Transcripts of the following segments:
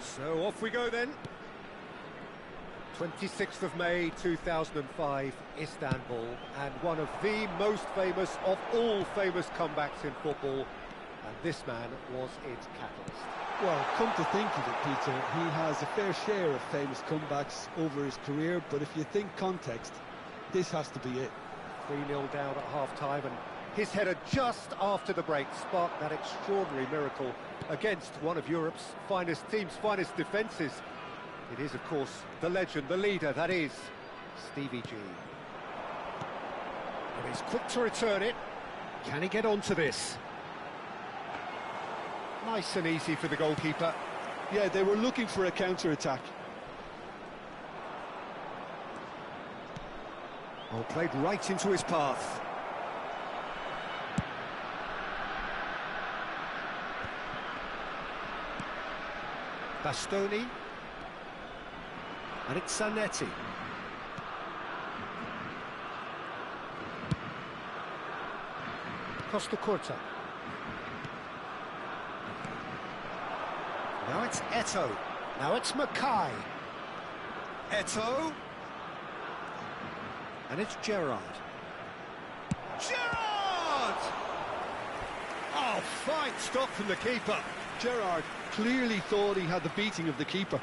So off we go then. 26th of May 2005, Istanbul, and one of the most famous of all famous comebacks in football, and this man was its catalyst. Well, come to think of it, Peter, he has a fair share of famous comebacks over his career, but if you think context, this has to be it. 3-0 down at half-time, and his header just after the break sparked that extraordinary miracle against one of Europe's finest teams, finest defences. It is, of course, the legend, the leader, that is Stevie G. And he's quick to return it. Can he get onto this? Nice and easy for the goalkeeper. Yeah, they were looking for a counter-attack. Oh, played right into his path. Bastoni. And it's Zanetti. Costa Curta. Now it's Eto'o. Now it's Mackay. Eto'o. And it's Gerrard. Gerrard! Oh, fine stop from the keeper. Gerrard clearly thought he had the beating of the keeper.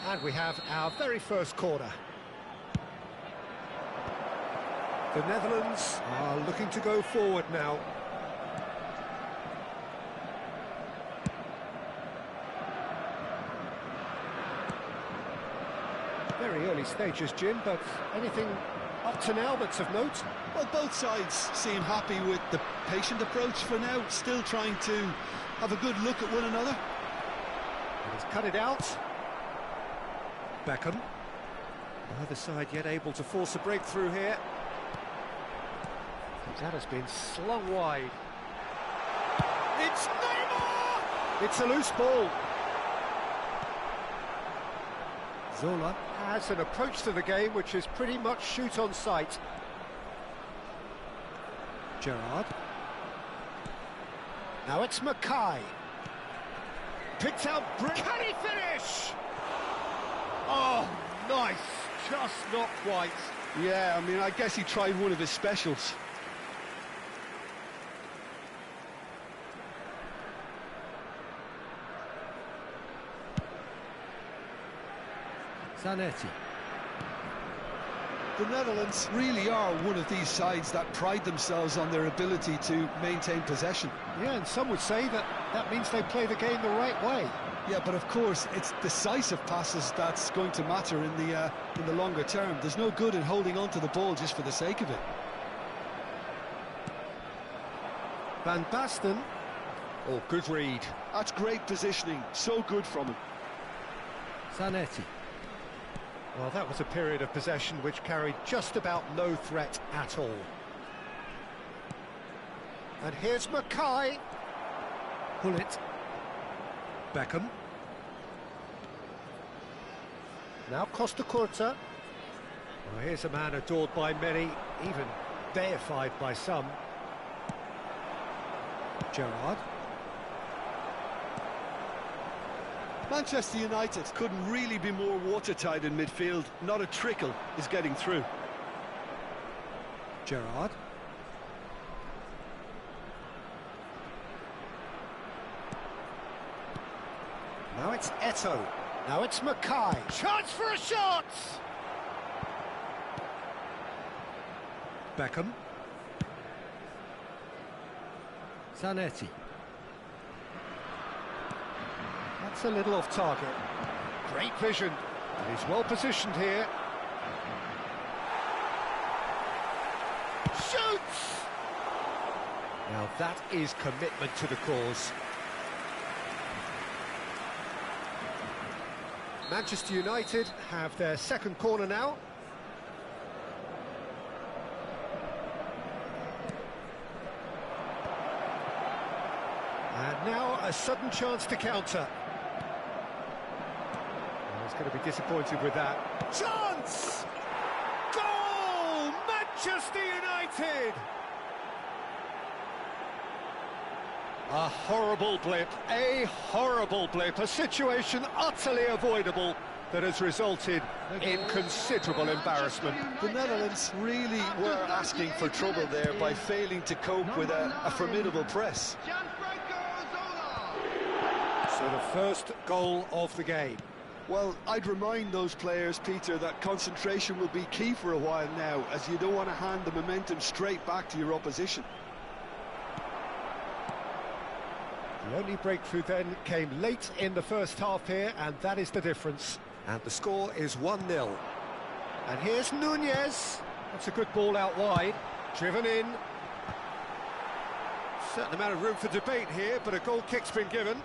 And we have our very first corner. The Netherlands are looking to go forward now. Very early stages, Jim, but anything up to now that's of note? Well, both sides seem happy with the patient approach for now, still trying to have a good look at one another. And he's cut it out. Beckham. Neither side yet able to force a breakthrough here. That has been slung wide. It's Neymar! It's a loose ball. Zola has an approach to the game which is pretty much shoot on sight. Gerrard. Now it's Mackay. Picked out. Can he finish? Oh, nice. Just not quite. Yeah, I mean, I guess he tried one of his specials. Zanetti. The Netherlands really are one of these sides that pride themselves on their ability to maintain possession. Yeah, and some would say that that means they play the game the right way. Yeah, but of course, it's decisive passes that's going to matter in the longer term. There's no good in holding on to the ball just for the sake of it. Van Basten. Oh, good read. That's great positioning. So good from him. Zanetti. Well, that was a period of possession which carried just about no threat at all. And here's Mackay. Pull it. Beckham. Now Costa Curta. Well, here's a man adored by many, even deified by some. Gerrard. Manchester United couldn't really be more watertight in midfield. Not a trickle is getting through. Gerrard. Now it's Eto'o. Now it's Mackay. Chance for a shot! Beckham. Zanetti. That's a little off target. Great vision. And he's well positioned here. Shoots! Now that is commitment to the cause. Manchester United have their second corner now. And now a sudden chance to counter. Oh, he's going to be disappointed with that. Chance! Goal! Manchester United! A horrible blip, a situation utterly avoidable that has resulted in considerable embarrassment. The Netherlands really were asking for trouble there by failing to cope with a formidable press. So the first goal of the game. Well, I'd remind those players, Peter, that concentration will be key for a while now, as you don't want to hand the momentum straight back to your opposition. The only breakthrough then came late in the first half here, and that is the difference. And the score is 1-0. And here's Nunez. That's a good ball out wide. Driven in. Certain amount of room for debate here, but a goal kick's been given.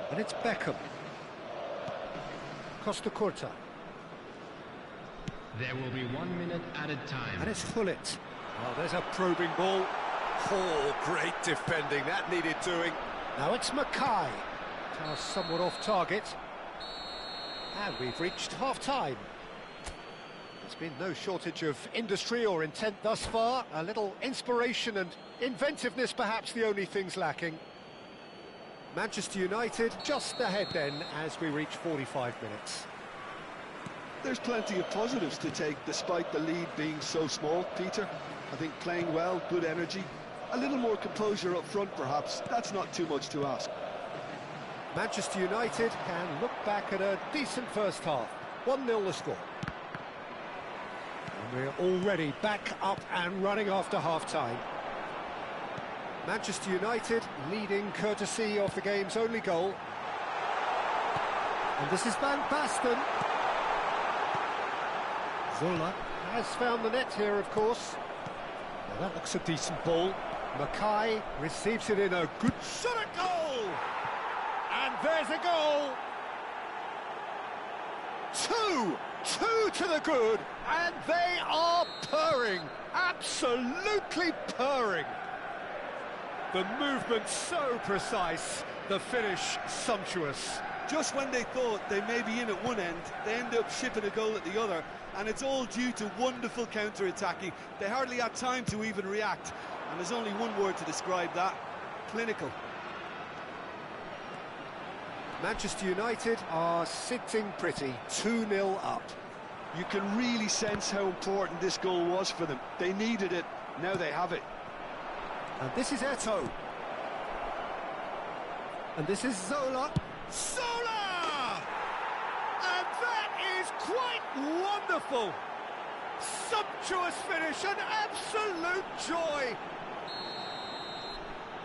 And it's Beckham. Costa Curta. There will be 1 minute added time. And it's Hullet. Oh, there's a probing ball. Oh, great defending. That needed doing. Now it's Mackay. Somewhat off target. And we've reached half-time. There's been no shortage of industry or intent thus far. A little inspiration and inventiveness, perhaps the only things lacking. Manchester United just ahead then as we reach 45 minutes. There's plenty of positives to take despite the lead being so small, Peter. I think playing well, good energy, a little more composure up front perhaps. That's not too much to ask. Manchester United can look back at a decent first half. 1-0 the score. And we're already back up and running after half-time. Manchester United leading courtesy of the game's only goal. And this is Van Basten. Zola has found the net here, of course. Now that looks a decent ball. Mackay receives it in a good shot at goal! And there's a goal! Two to the good, and they are purring, absolutely purring. The movement so precise, the finish sumptuous. Just when they thought they may be in at one end, they end up shipping a goal at the other, and it's all due to wonderful counter-attacking. They hardly had time to even react, and there's only one word to describe that: clinical. Manchester United are sitting pretty, 2-0 up. You can really sense how important this goal was for them. They needed it, now they have it. And this is Eto'o. And this is Zola. Zola! And that is quite wonderful. Sumptuous finish, an absolute joy.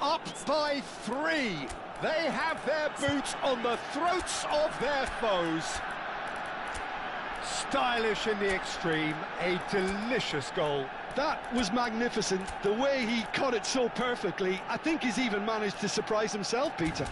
Up by 3. They have their boots on the throats of their foes. Stylish in the extreme, a delicious goal. That was magnificent. The way he caught it so perfectly, I think he's even managed to surprise himself, Peter.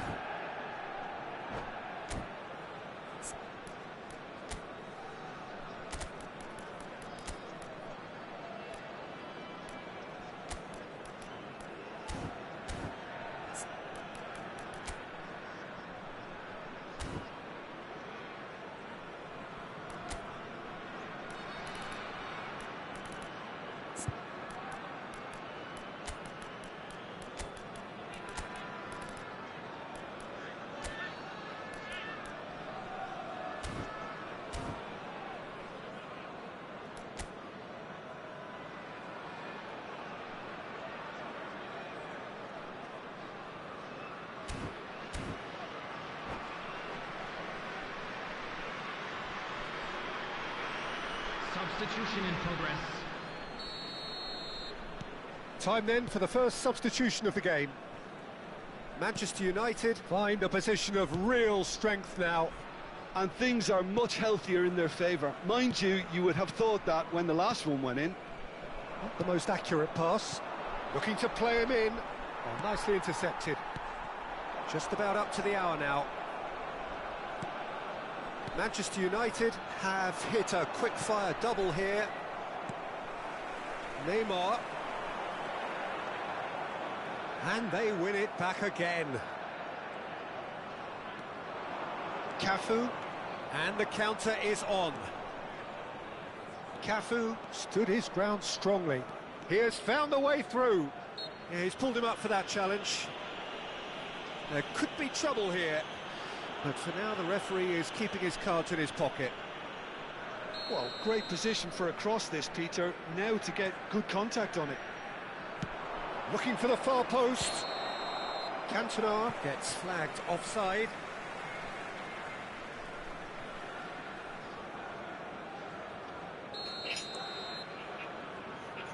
Substitution in progress. Time then for the first substitution of the game. Manchester United find a position of real strength now. And things are much healthier in their favour. Mind you, you would have thought that when the last one went in. Not the most accurate pass. Looking to play him in. Oh, nicely intercepted. Just about up to the hour now. Manchester United have hit a quick-fire double here. Neymar. And they win it back again. Cafu. And the counter is on. Cafu stood his ground strongly. He has found the way through. Yeah, he's pulled him up for that challenge. There could be trouble here, but for now the referee is keeping his cards in his pocket. Well, great position for a cross this, Peter. Now to get good contact on it. Looking for the far post. Cantona gets flagged offside.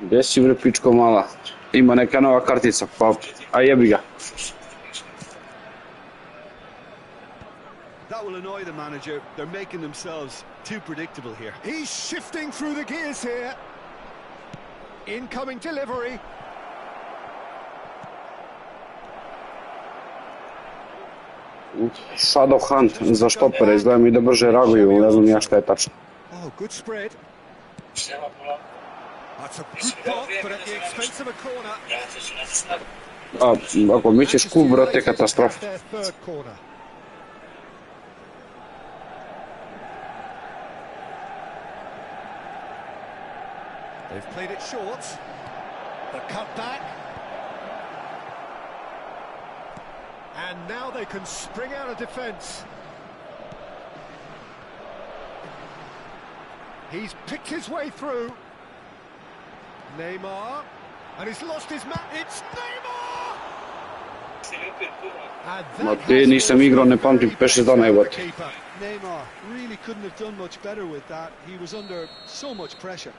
Gdje si bre pičko mala? Ima neka nova kartica, pa a jebi ga. That will annoy the manager. They're making themselves too predictable here. He's shifting through the gears here. Incoming delivery. Shadow Hunt za štopere, izgleda mi da brže reaguju, ne znam ja šta je tačno. Oh, good spread. That's a good block, but at the expense of a corner. Ako mi ćeš klub, brate, katastrofa. Their third corner. They've played it short. The cutback. And now they can spring out of defence. He's picked his way through. Neymar. And he's lost his man. It's Neymar! Ma te nisam igrao, ne pamtim 5-6 dana, evo te. Neymar really couldn't have done much better with that. He was under so much pressure.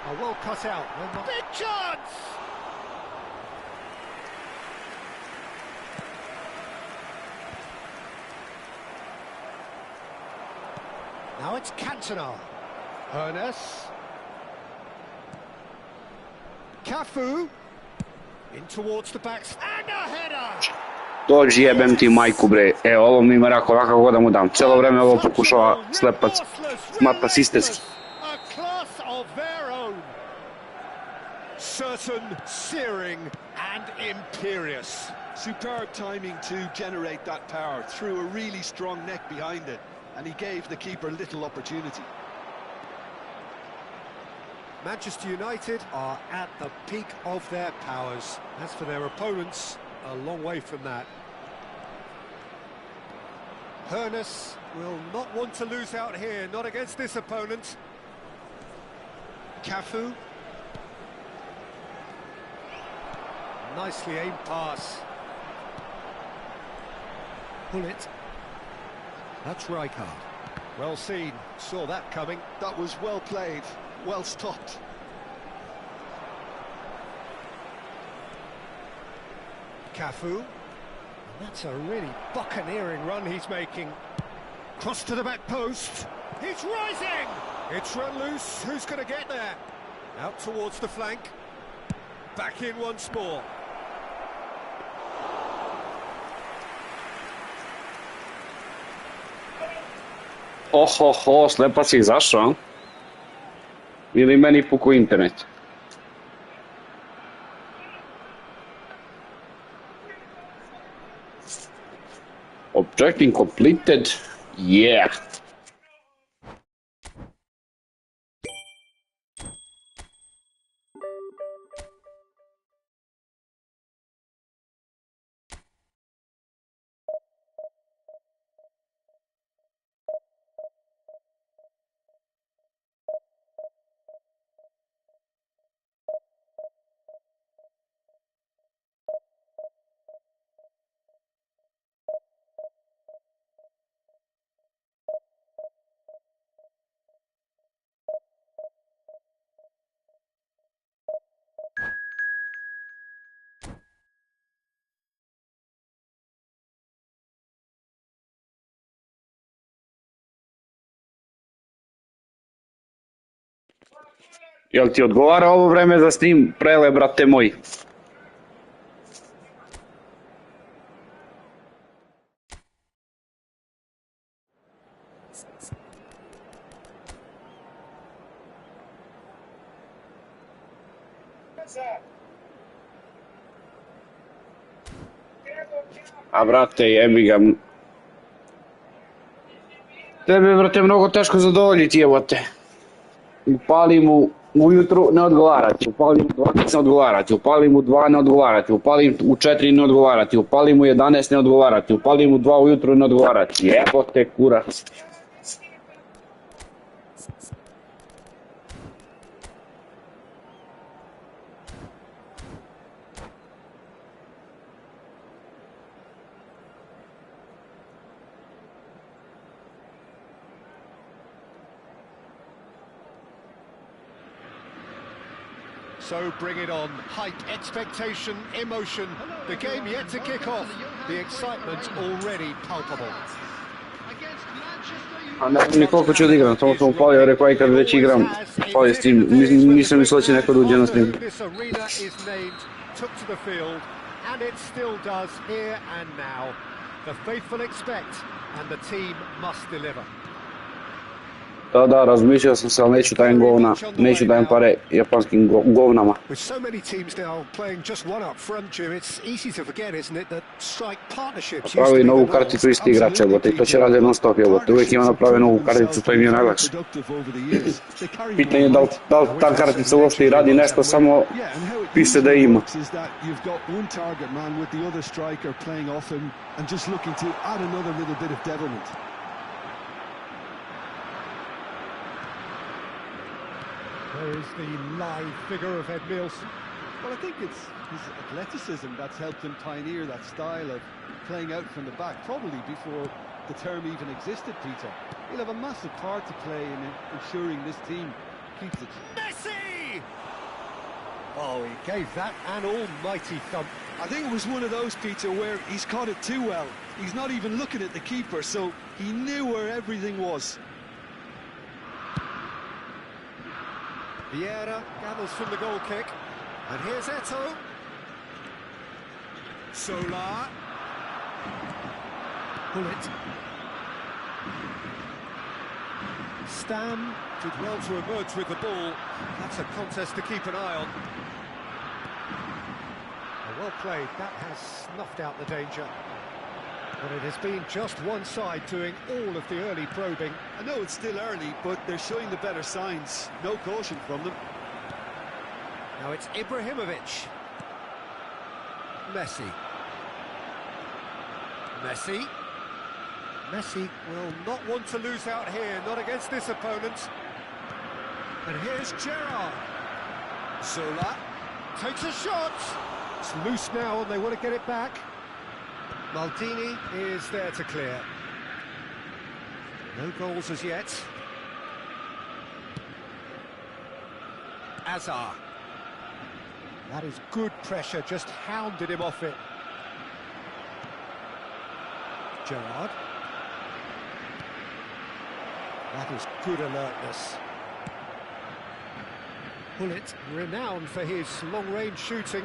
Oh, well cut out. Big chance! Now it's Cantona. Ernest. Cafu. In towards the backs. And a header! Dođi jebem ti majku bre, ovo mi ima rako, ovako god da mu dam. Cijelo vreme ovo pokušava slepac, smata sisters. A class of their own. Certain, searing and imperious. Superb timing to generate that power through a really strong neck behind it, and he gave the keeper little opportunity. Manchester United are at the peak of their powers. As for their opponents, a long way from that. Ernest will not want to lose out here, not against this opponent. Cafu. Nicely aimed pass. Pull it. That's Rijkaard. Well seen, saw that coming. That was well played, well stopped. Cafu. That's a really buccaneering run he's making. Cross to the back post. He's rising! It's run loose. Who's going to get there? Out towards the flank. Back in once more. Oho, slepac je izašao, a? Ili meni puku internet? Objecting completed, yeah. Jel ti odgovara ovo vreme za stream, prele, brate moji? A brate, jebi ga. Tebe, brate, mnogo teško zadovoljiti, evo te. Upalim ujutru, ne odgovarati. Upalim u 12, ne odgovarati. Upalim u 2, ne odgovarati. Upalim u 4, ne odgovarati. Upalim u 11, ne odgovarati. Upalim u 2 ujutru, ne odgovarati. Evo te, kurac. So bring it on. Hype, expectation, emotion. The game yet to kick off. The excitement already palpable. A ne znam ni koliko ću odigram, samo sam upalio, rekao aj kad već igram, upalio stream, nisam mislio da će neko dođe na stream. This arena is named, took to the field, and it still does here and now. The faithful expect, and the team must deliver. Da, razmišljao sam se, ali neću dajem pare japanskim govnama. With so many teams now playing just one up front, Jim, it's easy to forget, isn't it, that strike partnerships. Napravi novu karticu isti igrač, evo te, i to će raditi non stop, evo te, uvijek ima napravi novu karticu, to im je najlakše. Pitanje je da li ta kartica uopšte i radi nešto, samo piše da ima. There is the live figure of Ed Mills. Well, I think it's his athleticism that's helped him pioneer that style of playing out from the back, probably before the term even existed, Peter. He'll have a massive part to play in ensuring this team keeps it. Messi! Oh, he gave that an almighty thump. I think it was one of those, Peter, where he's caught it too well. He's not even looking at the keeper, so he knew where everything was. Vieira gathers from the goal kick, and here's Eto'o. Solar. Bullet. Stam did well to emerge with the ball. That's a contest to keep an eye on. Well played, that has snuffed out the danger. But it has been just one side doing all of the early probing. I know it's still early, but they're showing the better signs. No caution from them. Now it's Ibrahimovic. Messi. Messi will not want to lose out here, not against this opponent. And here's Gerrard. Zola takes a shot. It's loose now and they want to get it back. Maldini is there to clear. No goals as yet. Azar. That is good pressure, just hounded him off it. Gerrard. That is good alertness. Bullet, renowned for his long-range shooting.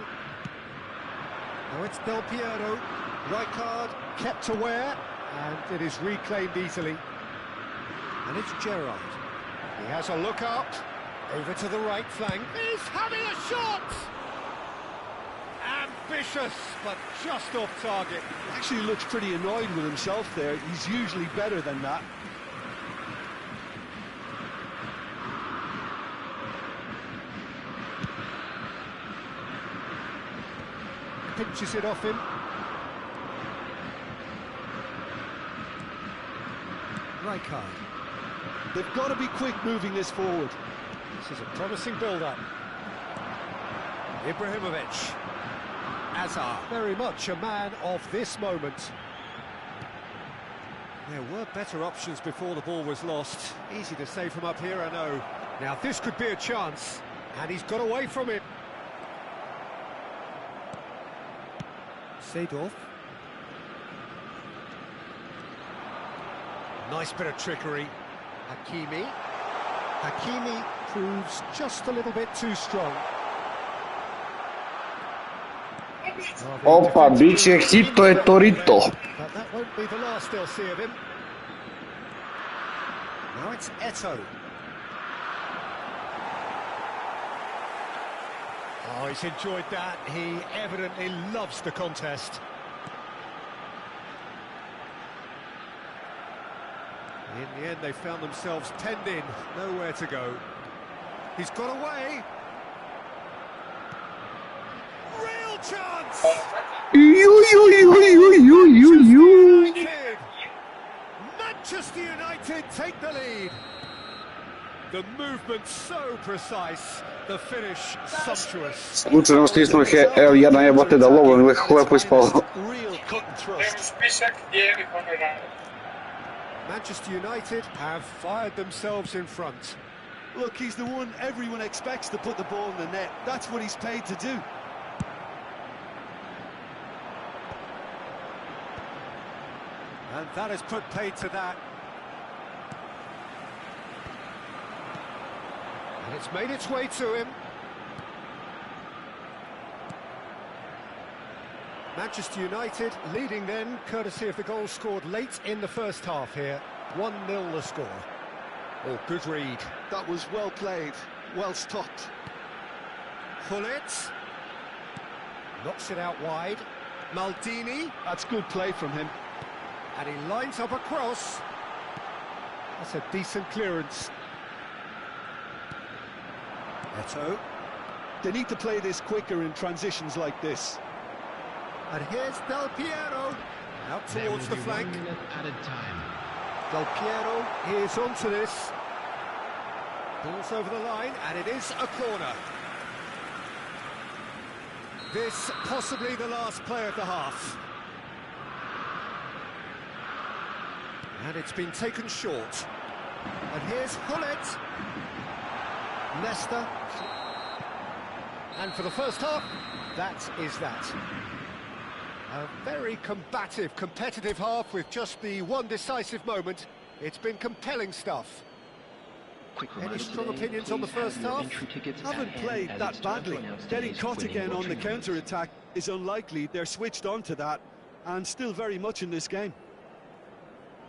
Now it's Del Piero. Rijkaard kept aware, and it is reclaimed easily. And it's Gerrard. He has a look up, over to the right flank. He's having a shot! Ambitious, but just off target. Actually looks pretty annoyed with himself there. He's usually better than that. Pinches it off him. Rijkaard. They've got to be quick moving this forward. This is a promising build-up. Ibrahimovic. Azar. Very much a man of this moment. There were better options before the ball was lost. Easy to say from up here, I know. Now this could be a chance, and he's got away from it. Seedorf. Nice bit of trickery. Hakimi. Hakimi proves just a little bit too strong. Opa, biće hito je torito. But that won't be the last they'll see of him. Now it's Eto'o. Oh, he's enjoyed that. He evidently loves the contest. In the end, they found themselves penned in, nowhere to go. He's got away. Real chance! Manchester United take the lead. The movement so precise, the finish sumptuous. Slučajno stisnuh je, evo jedna jebote da lovom uvijek lepo ispalo. Real cut and thrust. Manchester United have fired themselves in front. Look, he's the one everyone expects to put the ball in the net. That's what he's paid to do. And that has put paid to that. And it's made its way to him. Manchester United leading then, courtesy of the goal scored late in the first half here. 1-0 the score. Oh, good read. That was well played, well stopped. Pullet. Knocks it out wide. Maldini. That's good play from him. And he lines up a cross. That's a decent clearance. Eto. They need to play this quicker in transitions like this. And here's Del Piero. Out towards the flank. 1 minute added time. Del Piero is onto this. Ball's over the line, and it is a corner. This possibly the last play of the half. And it's been taken short. And here's Hullet. Leicester. And for the first half, that is that. A very combative, competitive half with just the one decisive moment. It's been compelling stuff. Any strong opinions on the first half? Haven't played that badly. Getting caught again on the counter-attack is unlikely. They're switched on to that and still very much in this game.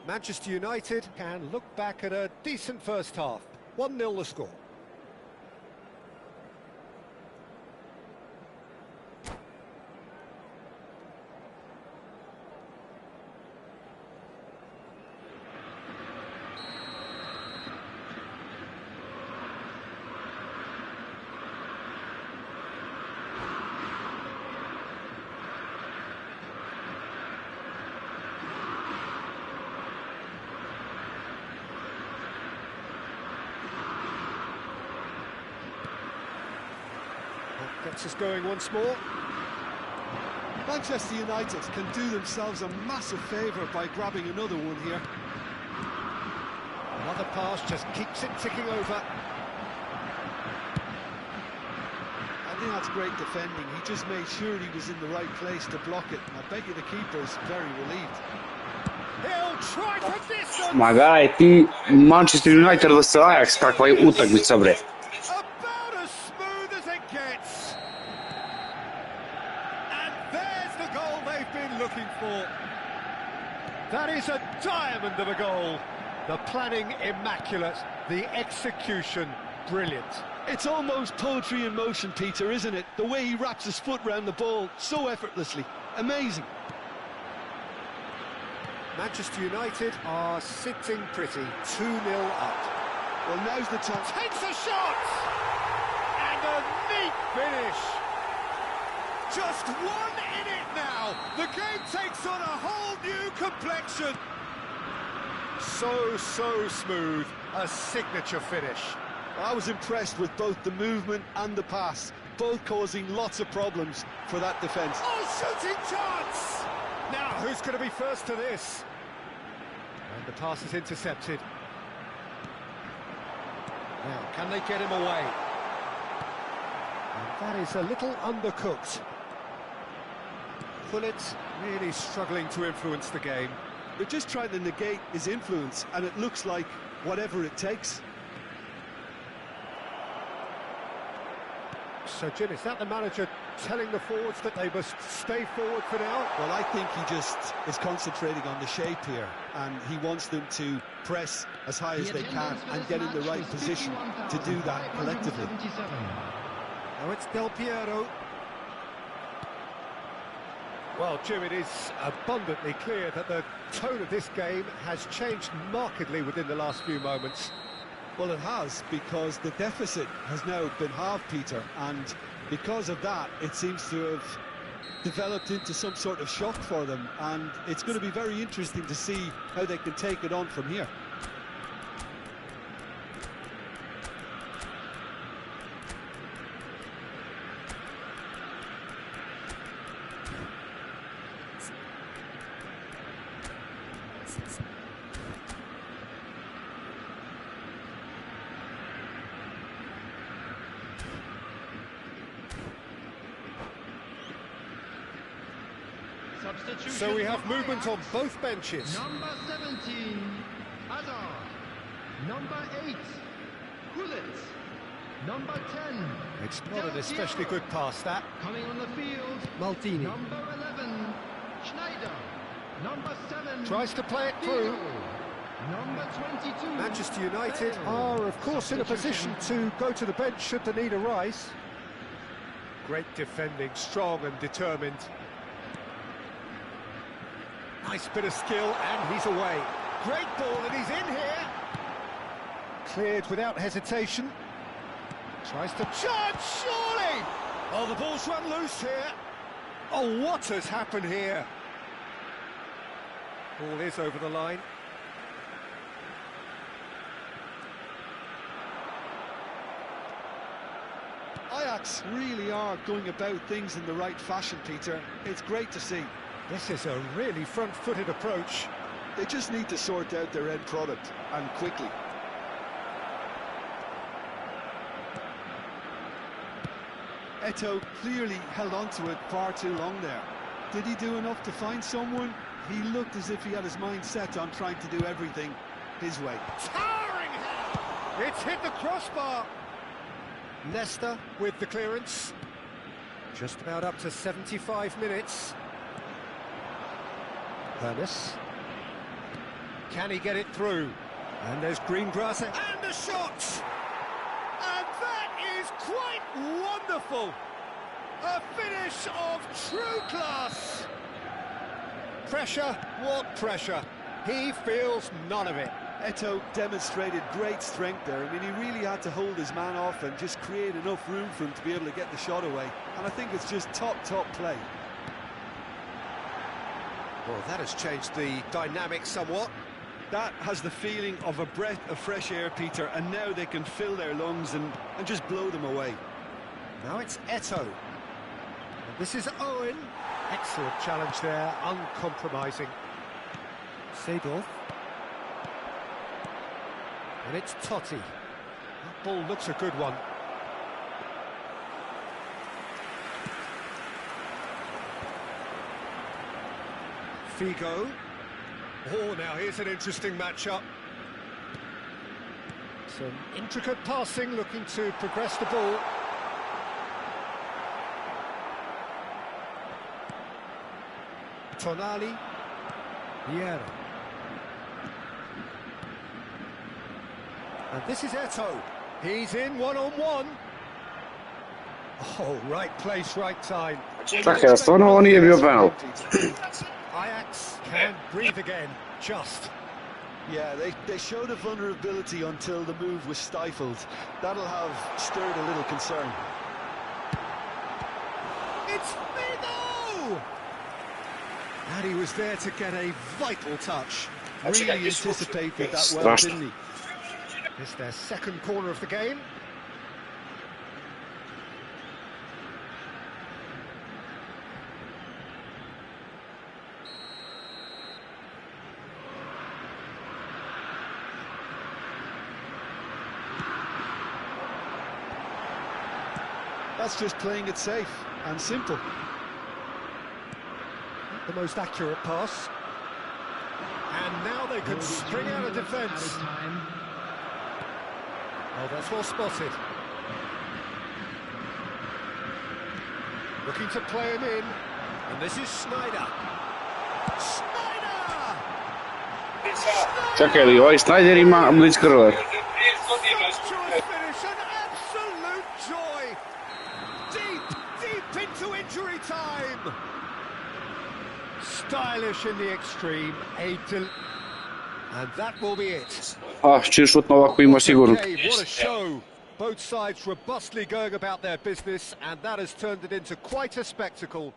Manchester United can look back at a decent first half. 1-0 the score. Gets us going once more. Manchester United can do themselves a massive favour by grabbing another one here. Another pass just keeps it ticking over. I think that's great defending. He just made sure he was in the right place to block it. And I bet you the keeper's very relieved. He'll try for distance. Ma gaj, ti Manchester United vs Ajax, kakva je utakmica bre. About as smooth as it gets. And there's the goal they've been looking for. That is a diamond of a goal. The planning immaculate, the execution brilliant. It's almost poetry in motion, Peter, isn't it? The way he wraps his foot round the ball so effortlessly. Amazing. Manchester United are sitting pretty, 2-0 up. Well, now's the time. Takes a shot! And a neat finish. Just one in it now. The game takes on a whole new complexion. So smooth. A signature finish. I was impressed with both the movement and the pass, both causing lots of problems for that defence. Oh, shooting chance! Now, who's going to be first to this? And the pass is intercepted. Now, can they get him away? And that is a little undercooked. Pullet really struggling to influence the game. They're just trying to negate his influence, and it looks like whatever it takes. So, Jim, is that the manager telling the forwards that they must stay forward for now? Well, I think he just is concentrating on the shape here, and he wants them to press as high as they can and get in the right position to do that collectively. Now it's Del Piero. Well, Jim, it is abundantly clear that the tone of this game has changed markedly within the last few moments. Well, it has, because the deficit has now been halved, Peter, and because of that, it seems to have developed into some sort of shock for them, and it's going to be very interesting to see how they can take it on from here. So we have movement on both benches. Number 17, Hazard. Number 8, Gullit. Number 10. It's not an especially good pass, that. Coming on the field, Maldini number 11, Schneider. Number 7. tries to play it through. Number 22. Manchester United Bale. are, of course, in a position to go to the bench should the need arise. Great defending, strong and determined. Nice bit of skill, and he's away. Great ball, and he's in here. Cleared without hesitation. Tries to charge, surely! Oh, the ball's run loose here. Oh, what has happened here? Ball is over the line. Ajax really are going about things in the right fashion, Peter. It's great to see. This is a really front-footed approach. They just need to sort out their end product, and quickly. Eto'o clearly held on to it far too long there. Did he do enough to find someone? He looked as if he had his mind set on trying to do everything his way. Towering header! It's hit the crossbar. Leicester with the clearance. Just about up to 75 minutes. Ernest. Can he get it through? And there's Greengrass, and the shot! And that is quite wonderful! A finish of true class! Pressure, what pressure? He feels none of it. Eto'o demonstrated great strength there. I mean, he really had to hold his man off and just create enough room for him to be able to get the shot away. And I think it's just top play. Well, that has changed the dynamic somewhat. That has the feeling of a breath of fresh air, Peter, and now they can fill their lungs and just blow them away. Now it's Eto'o. And this is Owen. Excellent challenge there, uncompromising. Seedorf. And it's Totti. That ball looks a good one. Figo. Oh, now here's an interesting matchup. Some intricate passing, looking to progress the ball. Tonali. Vieira. And this is Eto'o. He's in one-on-one. Oh, right place, right time. Čekaj, stvarno ovo nije bio penal. Ajax can breathe again, just. Yeah, they showed a vulnerability until the move was stifled. That'll have stirred a little concern. It's Figo! And he was there to get a vital touch. Really anticipated that well, didn't he? It's their second corner of the game. That's just playing it safe and simple. The most accurate pass. And now they can spring out of defence. Oh, that's well spotted. Looking to play him in. And this is Schneider. Schneider! Čekaj, li ovaj Snyder ima blitzkrieg? Sumptuous finish, an absolute joy. to injury time. Stylish in the extreme. And that will be it. Čim šutno ovako ima sigurno. Okay, what a show. Both sides robustly going about their business, and that has turned it into quite a spectacle.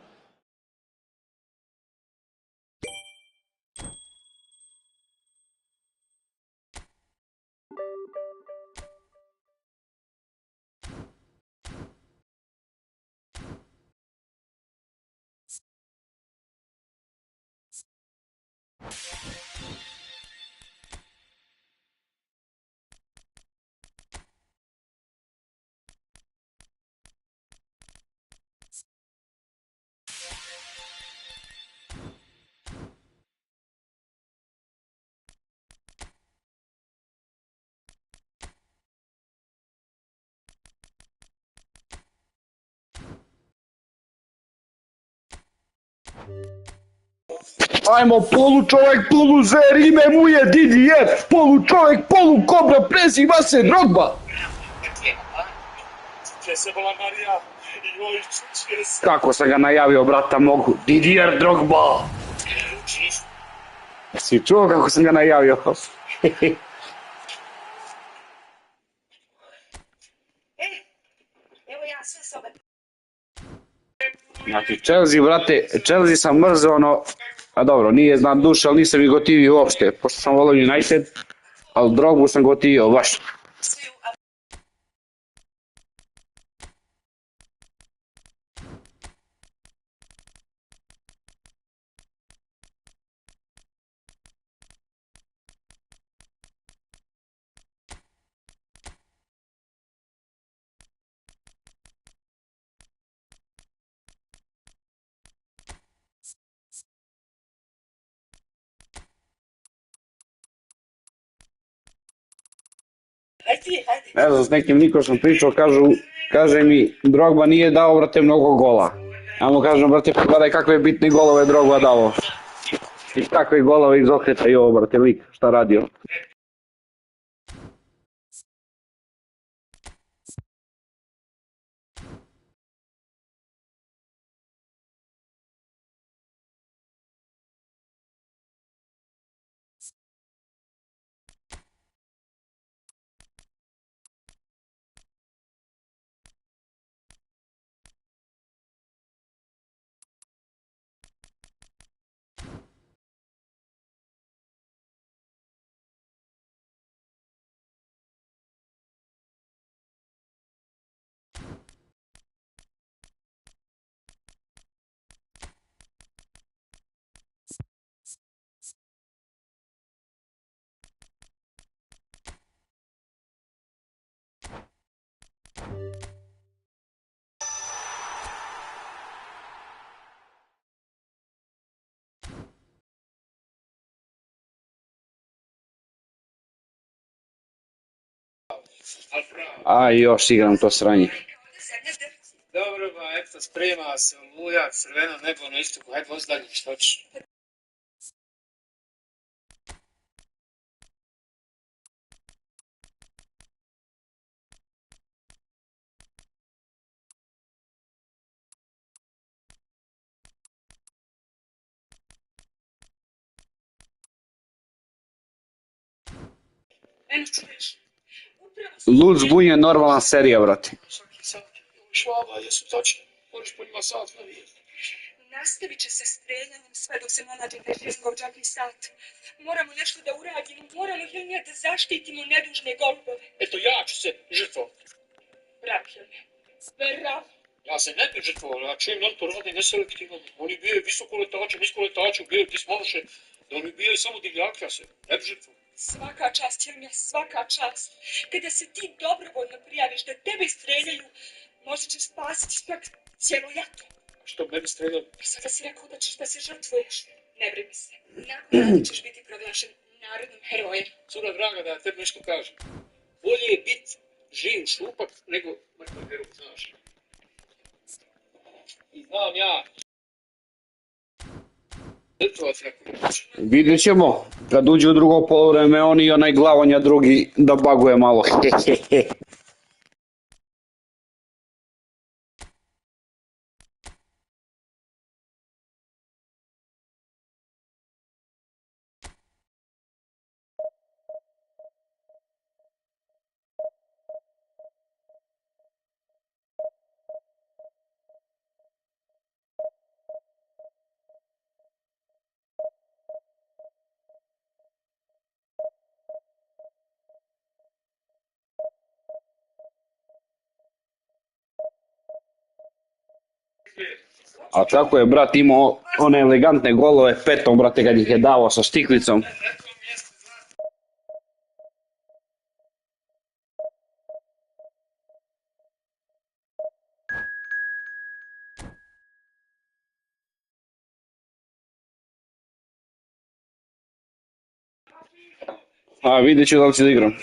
Ajmo, polu čovjek, polu zer, ime mu je Didier, polu čovjek, polu kobra, preziva se Drogba. Kako sam ga najavio, brata mogu, Didier Drogba. Si čuo kako sam ga najavio? Znači, Chelsea, brate, Chelsea sam mrzeo, ono, a dobro, nije znam duše, ali nisam ih gotivio uopšte, pošto sam volio United, ali Drogbu sam gotivio, baš. Ne znam, s nekim Niko sam pričao, kaže mi, Drogba nije dao, brate, mnogo gola. Ja mu kažem, brate, pogledaj kakve bitne golove Drogba dao. I kakve golove iz okreta i ovo, brate, lik, šta radio. A još igram to sranje. Dobro, ba, eto, sprema se Oluja, crveno nebo na istoku, hajde vozi dalje, što hoćeš. Eno čuješ, Lud zbunje normalna serija, brate. Švaba, jesu točni, moraš po njima sat navijeti. Nastavit će se streljanjem sve dok se ne nađe Berlinskog džapi sat. Moramo nešto da uradimo, moramo Helmija da zaštitimo nedužne golubove. Eto ja ću se žrtvovati. Bravo, Helmija, bravo. Ja se ne bi žrtvovao, ja čujem da to radi neselektivno. Oni bije visokoletače, niskoletače, bije pismonoše, da oni bije samo divljaki, ja se ne bi žrtvovao. Svaka čast, Helmija, svaka čast. Kada se ti dobrovoljno prijaviš da tebe streljaju, možda ćeš spasiti čak cijelo jato. Što ne bi streljali? Sada si rekao da ćeš da se žrtvuješ. Ne brini se. Nakon rada ćeš biti proglašen narodnim herojem. Cura draga, da ja tebi nešto kažem. Bolje je biti živ šupak nego mrtvav heroj, znaš. I znam ja. Vidjet ćemo, kad uđe u drugo poluvreme, on i onaj glavonja drugi da baguje malo. A kako je brat imao one elegantne golove petom, brate, kad ih je davao sa stiklicom. A vidjet ću da li će da igram.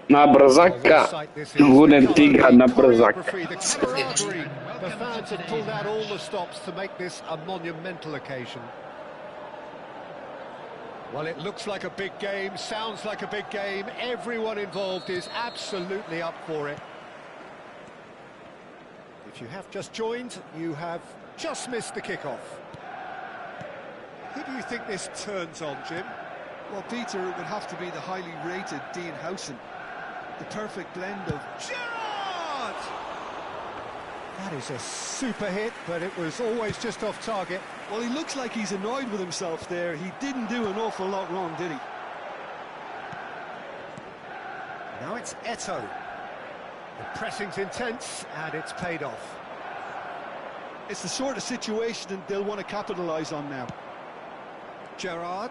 Na brzaka, budem tigra na brzaka. The fans have pulled out all the stops to make this a monumental occasion. Well, it looks like a big game, sounds like a big game. Everyone involved is absolutely up for it. If you have just joined, you have just missed the kickoff. Who do you think this turns on, Jim? Well, Peter, it would have to be the highly rated Dean Howson. The perfect blend of... Gerrard! That is a super hit, but it was always just off target. Well, he looks like he's annoyed with himself there. He didn't do an awful lot wrong, did he? Now it's Eto'o. The pressing's intense, and it's paid off. It's the sort of situation they'll want to capitalise on now. Gerrard.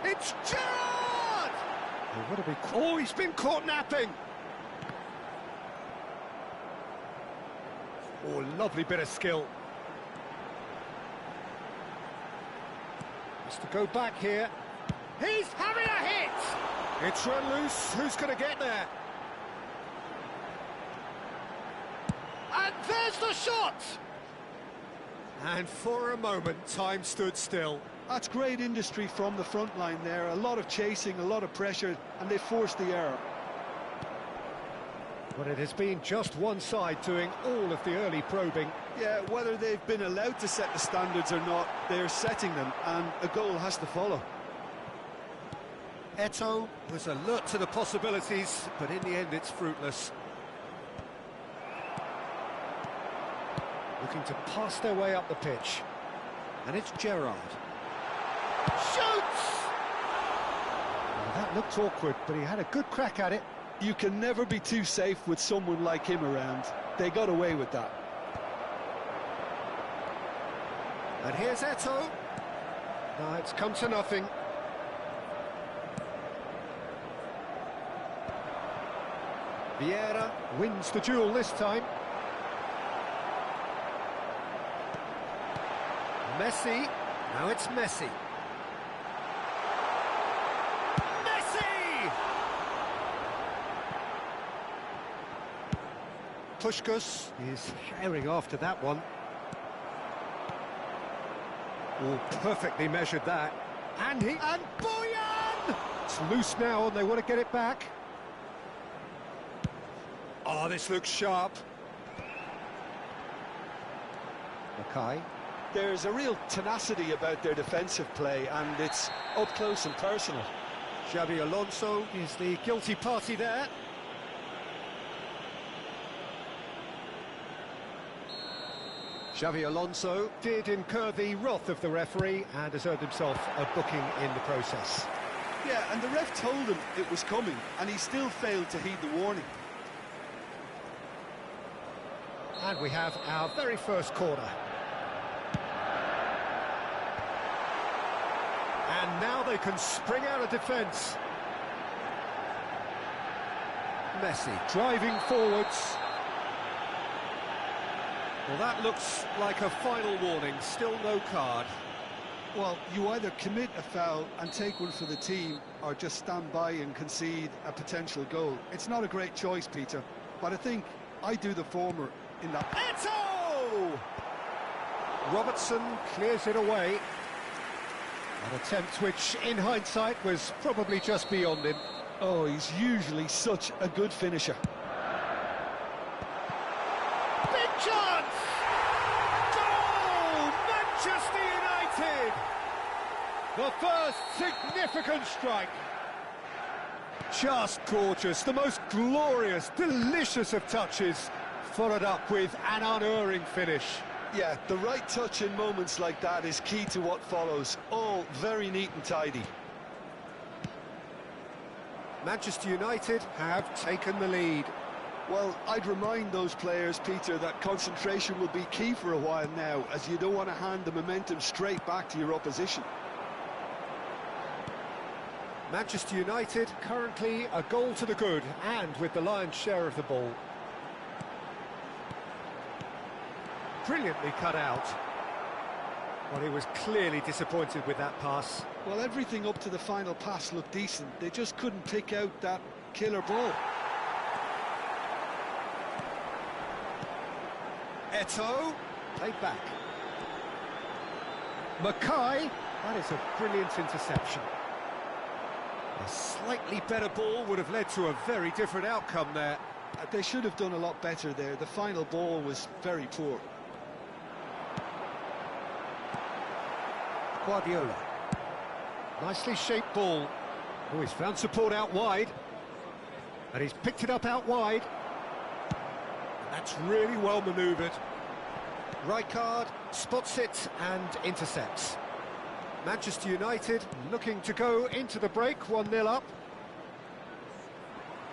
It's Gerrard! Oh, he's been caught napping. Oh, lovely bit of skill. Has to go back here. He's having a hit! It's run loose. Who's going to get there? And there's the shot! And for a moment, time stood still. That's great industry from the front line there. A lot of chasing, a lot of pressure, and they forced the error. But it has been just one side doing all of the early probing. Yeah, whether they've been allowed to set the standards or not, they're setting them, and a goal has to follow. Eto'o was alert to the possibilities, but in the end it's fruitless. Looking to pass their way up the pitch. And it's Gerrard. Shoots! Well, that looked awkward, but he had a good crack at it. You can never be too safe with someone like him around. They got away with that. And here's Eto'o. No, it's come to nothing. Vieira wins the duel this time. Messi. Now it's Messi. Messi! Puskás is herring after that one. Oh, perfectly measured that. And Boyan! It's loose now and they want to get it back. Oh, this looks sharp. Mackay. There's a real tenacity about their defensive play, and it's up close and personal. Xabi Alonso is the guilty party there. Xabi Alonso did incur the wrath of the referee and has earned himself a booking in the process. Yeah, and the ref told him it was coming, and he still failed to heed the warning. And we have our very first corner. And now they can spring out of defence. Messi driving forwards. Well, that looks like a final warning, still no card. Well, you either commit a foul and take one for the team, or just stand by and concede a potential goal. It's not a great choice, Peter, but I think I do the former in that. Eto! Robertson clears it away. An attempt which, in hindsight, was probably just beyond him. Oh, he's usually such a good finisher. Big chance! Goal! Manchester United! The first significant strike. Just gorgeous, the most glorious, delicious of touches, followed up with an unerring finish. Yeah, the right touch in moments like that is key to what follows. All very neat and tidy. Manchester United have taken the lead. Well, I'd remind those players, Peter, that concentration will be key for a while now, as you don't want to hand the momentum straight back to your opposition. Manchester United currently a goal to the good, and with the lion's share of the ball. Brilliantly cut out. Well, he was clearly disappointed with that pass. Well, everything up to the final pass looked decent. They just couldn't pick out that killer ball. Eto, played back. Mackay, that is a brilliant interception. A slightly better ball would have led to a very different outcome there. They should have done a lot better there. The final ball was very poor. Guardiola. Nicely shaped ball. Oh, he's found support out wide. And he's picked it up out wide. And that's really well manoeuvred. Rijkaard spots it and intercepts. Manchester United looking to go into the break, 1-0 up.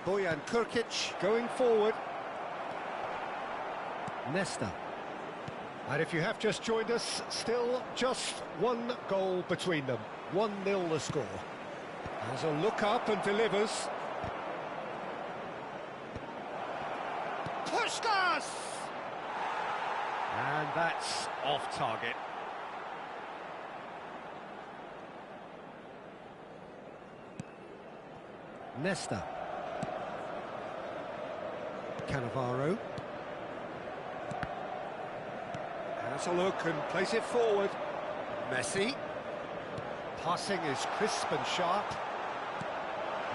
Bojan Krkić going forward. Nesta. And if you have just joined us, still just one goal between them. 1-0 the score. Has a look up and delivers. Puskas! And that's off target. Nesta. Cannavaro. Has a look and plays it forward. Messi. Passing is crisp and sharp.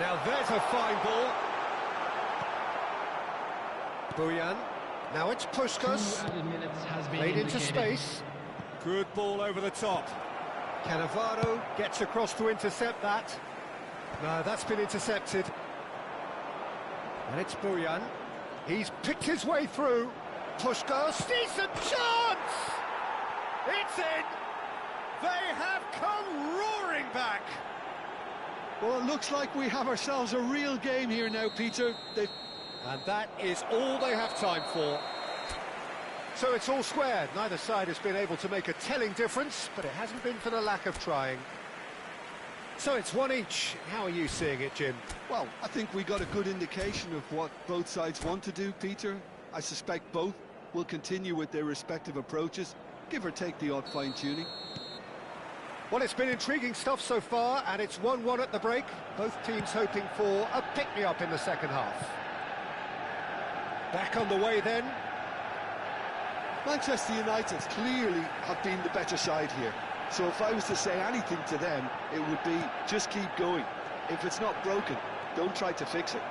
Now there's a fine ball. Bojan. Now it's Puskas. Played into space. Good ball over the top. Cannavaro gets across to intercept that. No, that's been intercepted. And it's Bojan. He's picked his way through. Puskas, decent chance! It's in! They have come roaring back! Well, it looks like we have ourselves a real game here now, Peter. And that is all they have time for. So it's all square. Neither side has been able to make a telling difference, but it hasn't been for the lack of trying. So it's one each. How are you seeing it, Jim? Well, I think we got a good indication of what both sides want to do, Peter. I suspect both will continue with their respective approaches, give or take the odd fine-tuning. Well, it's been intriguing stuff so far, and it's 1-1 at the break. Both teams hoping for a pick-me-up in the second half. Back on the way then. Manchester United clearly have been the better side here. So if I was to say anything to them, it would be just keep going. If it's not broken, don't try to fix it.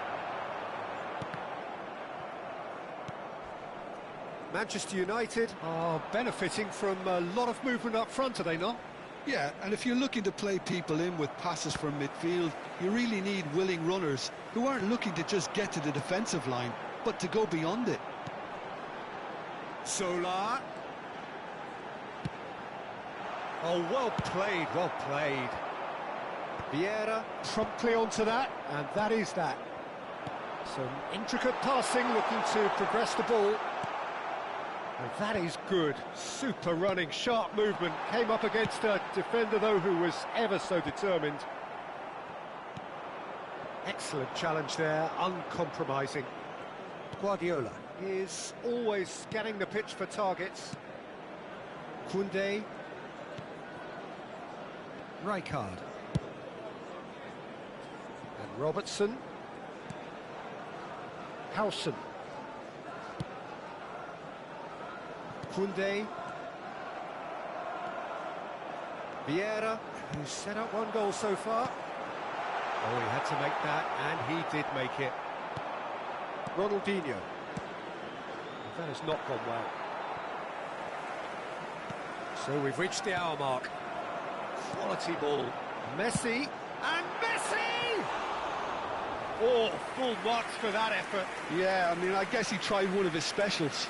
Manchester United are benefiting from a lot of movement up front, are they not? Yeah, and if you're looking to play people in with passes from midfield, you really need willing runners who aren't looking to just get to the defensive line, but to go beyond it. Solar. Oh, well played, well played. Vieira promptly onto that, and that is that. Some intricate passing, looking to progress the ball. And that is good. Super running, sharp movement. Came up against a defender, though, who was ever so determined. Excellent challenge there, uncompromising. Guardiola is always scanning the pitch for targets. Koundé. Rijkaard. And Robertson. Howson. Koundé. Vieira, who's set up one goal so far. Oh, he had to make that, and he did make it. Ronaldinho. That has not gone well. So we've reached the hour mark. Quality ball. Messi, and Messi! Oh, full marks for that effort. Yeah, I mean, I guess he tried one of his specials.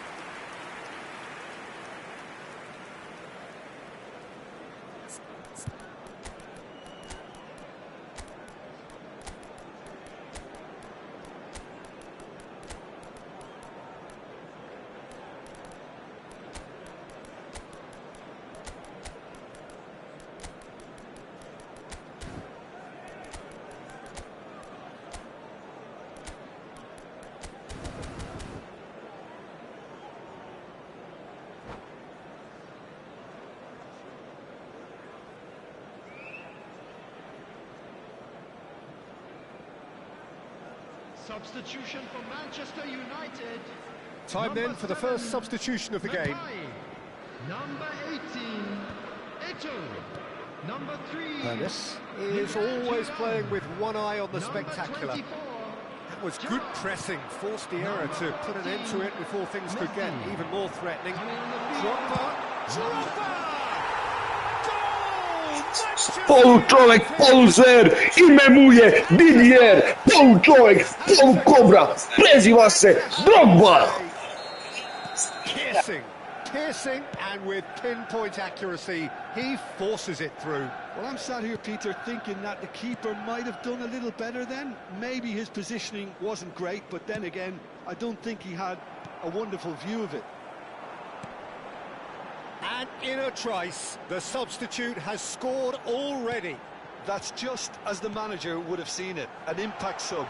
Substitution for Manchester United. Time then for the first substitution of the game. Number 18, Eto'o. Number 3. Ernest is always playing with one eye on the spectacular. That was good pressing, forced the error to put an end to it before things could get even more threatening. Drogba! Polučovjek, poluzver, ime mu je Didier, polučovjek, polukobra, preziva se Drogba. Piercing, and with pinpoint accuracy, he forces it through. Well, I'm sat here, Peter, thinking that the keeper might have done a little better then. Maybe his positioning wasn't great, but then again, I don't think he had a wonderful view of it. And in a trice, the substitute has scored already. That's just as the manager would have seen it, an impact sub.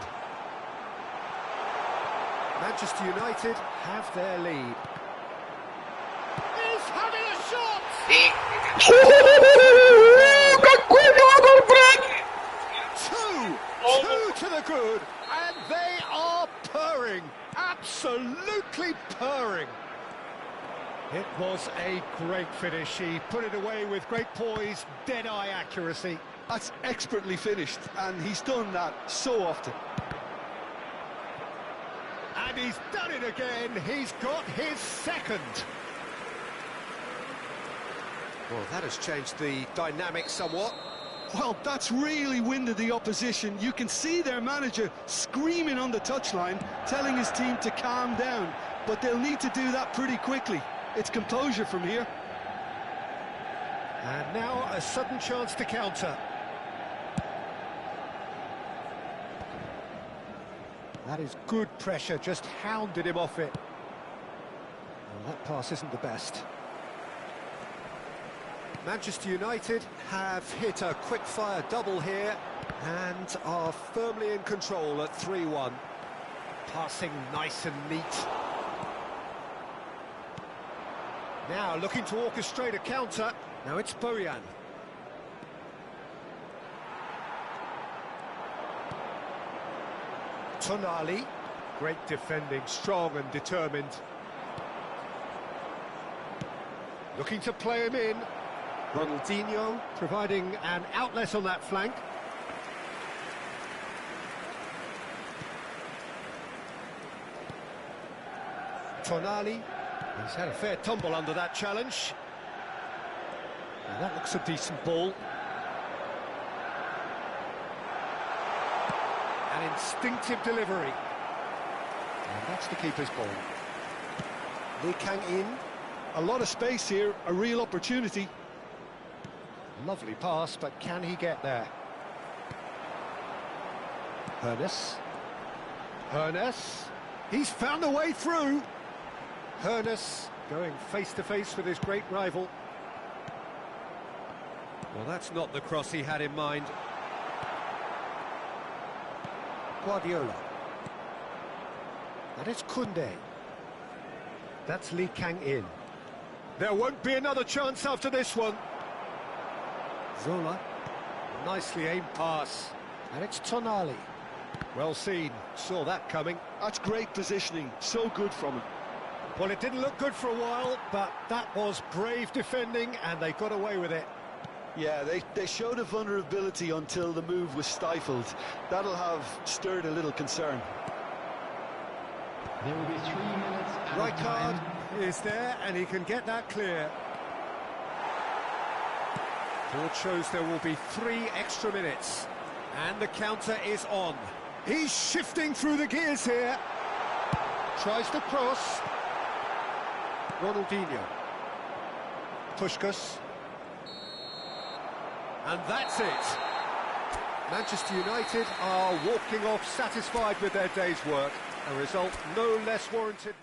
Manchester United have their lead. He's having a shot! Two to the good, and they are purring, absolutely purring. It was a great finish. He put it away with great poise, dead-eye accuracy. That's expertly finished, and he's done that so often. And he's done it again. He's got his second. Well, that has changed the dynamic somewhat. Well, that's really winded the opposition. You can see their manager screaming on the touchline, telling his team to calm down, but they'll need to do that pretty quickly. It's composure from here. And now a sudden chance to counter. That is good pressure, just hounded him off it. Well, that pass isn't the best. Manchester United have hit a quick-fire double here and are firmly in control at 3-1. Passing nice and neat. Now looking to orchestrate a counter. Now it's Bojan. Tonali. Great defending, strong and determined. Looking to play him in. Ronaldinho providing an outlet on that flank. Tonali. He's had a fair tumble under that challenge. And that looks a decent ball. An instinctive delivery. And that's the keeper's ball. Lee Kang-in. A lot of space here, a real opportunity. Lovely pass, but can he get there? Ernest. He's found a way through. Ernest Going face to face with his great rival. Well, that's not the cross he had in mind. Guardiola. And it's Koundé. That's Lee Kang-in. There won't be another chance after this one. Zola. Nicely aimed pass. And it's Tonali. Well seen. Saw that coming. That's great positioning. So good from him. Well, it didn't look good for a while, but that was brave defending, and they got away with it. Yeah, they showed a vulnerability until the move was stifled. That'll have stirred a little concern. There will be 3 minutes at Right a card time. is there, and he can get that clear. Board shows there will be 3 extra minutes, and the counter is on. He's shifting through the gears here. Tries to cross. Ronaldinho. Puskás. And that's it. Manchester United are walking off satisfied with their day's work. A result no less warranted.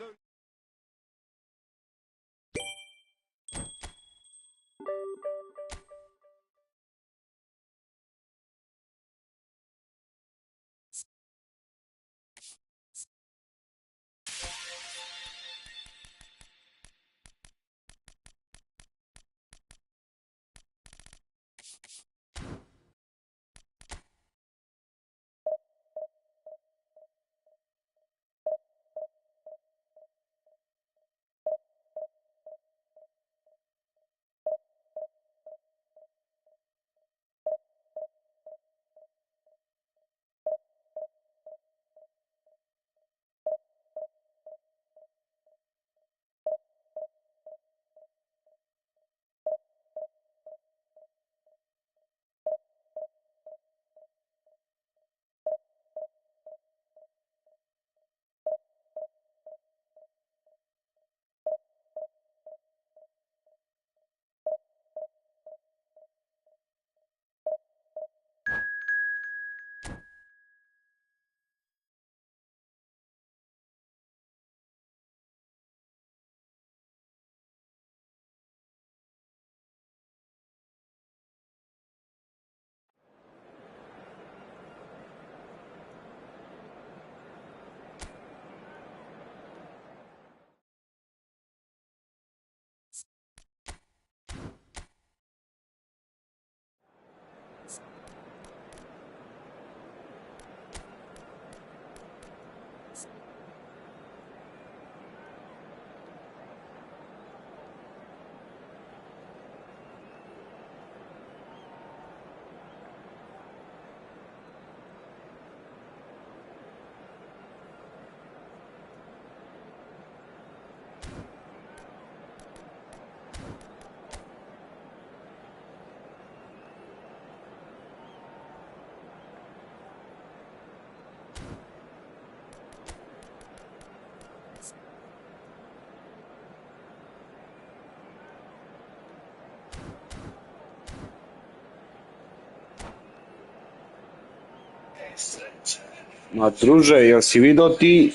Ma druže, jel si vidio ti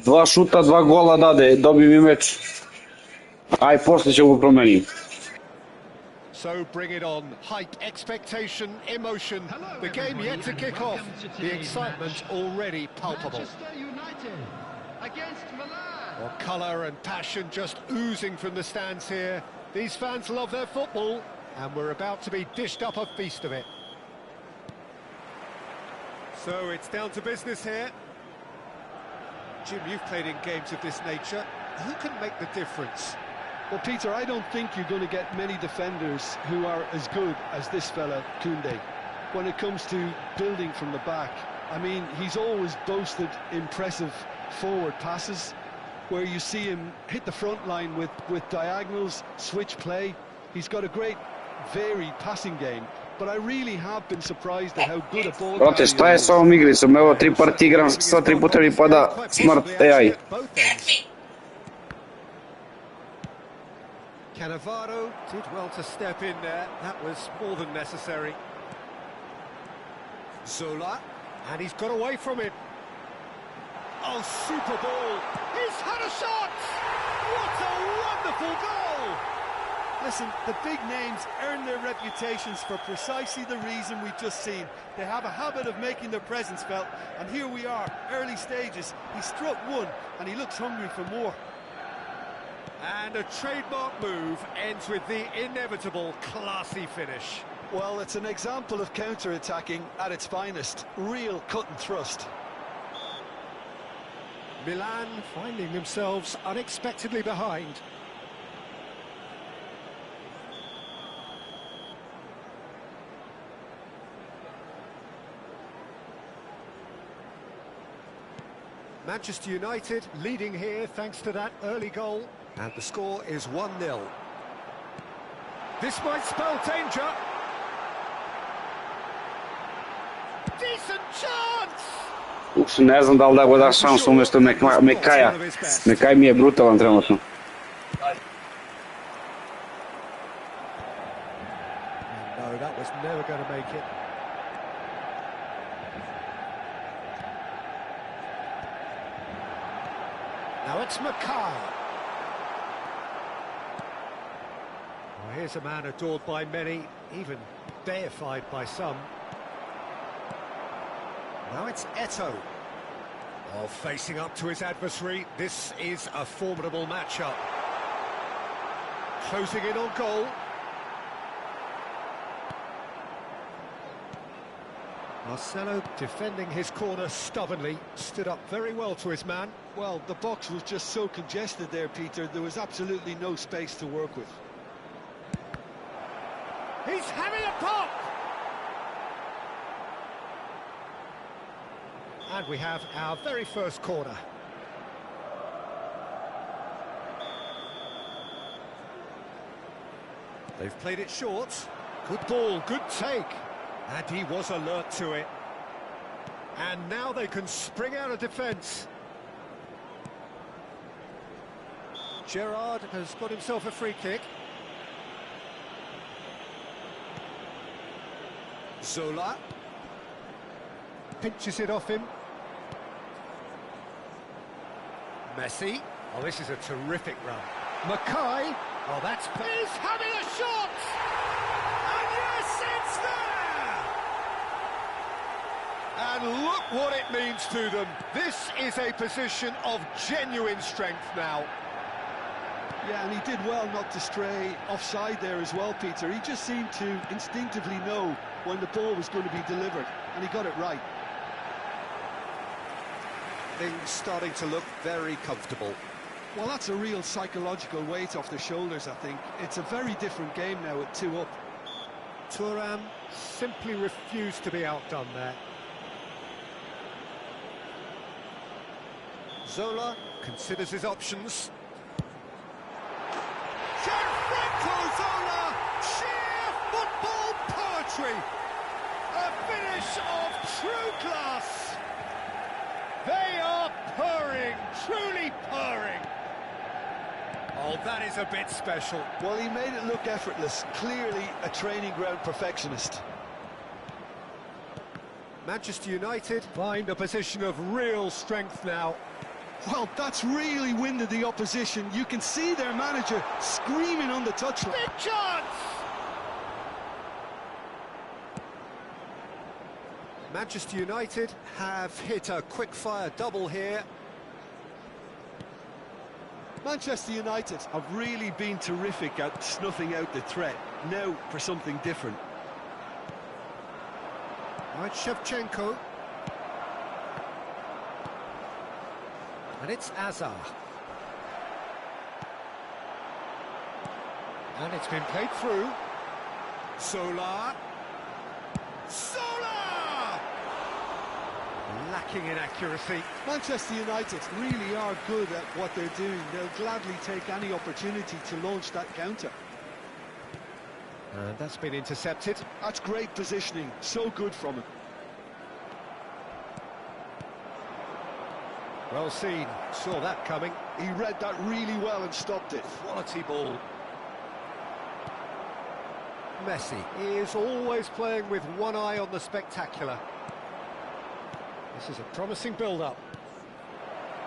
2 šuta, 2 gola dobi mi meč. Aj, posle ćemo promenim. So bring it on. Hype, expectation, emotion. The game yet to kick off. The excitement already palpable. Manchester United against Milan. Well, colour and passion just oozing from the stands here. These fans love their football, and we're about to be dished up a feast of it. So it's down to business here. Jim, you've played in games of this nature. Who can make the difference? Well, Peter, I don't think you're going to get many defenders who are as good as this fella, Koundé. When it comes to building from the back, I mean, he's always boasted impressive forward passes, where you see him hit the front line with diagonals, switch play. He's got a great, varied passing game. But I really have been surprised at how good a ball Brate, šta je s ovom igricom? Evo, 3 partije igram, sva 3 puta mi pada smart AI. Cannavaro did well to step in there. That was more than necessary. Zola, and he's got away from it. Oh, super ball. He's had a shot! What a wonderful goal! Listen, the big names earn their reputations for precisely the reason we've just seen. They have a habit of making their presence felt, and here we are, early stages. He struck one, and he looks hungry for more. And a trademark move ends with the inevitable classy finish. Well, it's an example of counter-attacking at its finest. Real cut and thrust. Milan finding themselves unexpectedly behind. Manchester United leading here thanks to that early goal. And the score is 1-0. This might spell danger. Decent chance! Ups, ne znam da li da go da šansu umjesto Mekaja. Mekaj mi je brutalan trenutno. No, that was never going to make it. Now it's Mackay. Well, here's a man adored by many, even deified by some. Now it's Eto'o. Oh, facing up to his adversary, this is a formidable matchup. Closing in on goal. Marcelo defending his corner stubbornly, stood up very well to his man. Well, the box was just so congested there, Peter. There was absolutely no space to work with. He's having a pop! And we have our very first corner. They've played it short. Good ball, good take. And he was alert to it. And now they can spring out of defence. Gerrard has got himself a free kick. Zola pinches it off him. Messi. Oh, this is a terrific run. Mackay. Oh, that's... He's having a shot! And yes, it's there! And look what it means to them. This is a position of genuine strength now. Yeah, and he did well not to stray offside there as well, Peter. He just seemed to instinctively know when the ball was going to be delivered, and he got it right. Things starting to look very comfortable. Well, that's a real psychological weight off their shoulders, I think. It's a very different game now at 2 up. Thuram simply refused to be outdone there. Zola considers his options. Gianfranco Zola! Sheer football poetry! A finish of true class! They are purring, truly purring. Oh, that is a bit special. Well, he made it look effortless. Clearly a training ground perfectionist. Manchester United find a position of real strength now. Well, that's really winded the opposition. You can see their manager screaming on the touchline. Big chance! Manchester United have hit a quick-fire double here. Manchester United have really been terrific at snuffing out the threat. Now for something different. Right, Shevchenko. And it's Azar. And it's been played through. Zola. Zola! Lacking in accuracy. Manchester United really are good at what they're doing. They'll gladly take any opportunity to launch that counter. And that's been intercepted. That's great positioning. So good from him. Well seen. Saw that coming. He read that really well and stopped it. Quality ball. Messi is always playing with one eye on the spectacular. This is a promising build-up.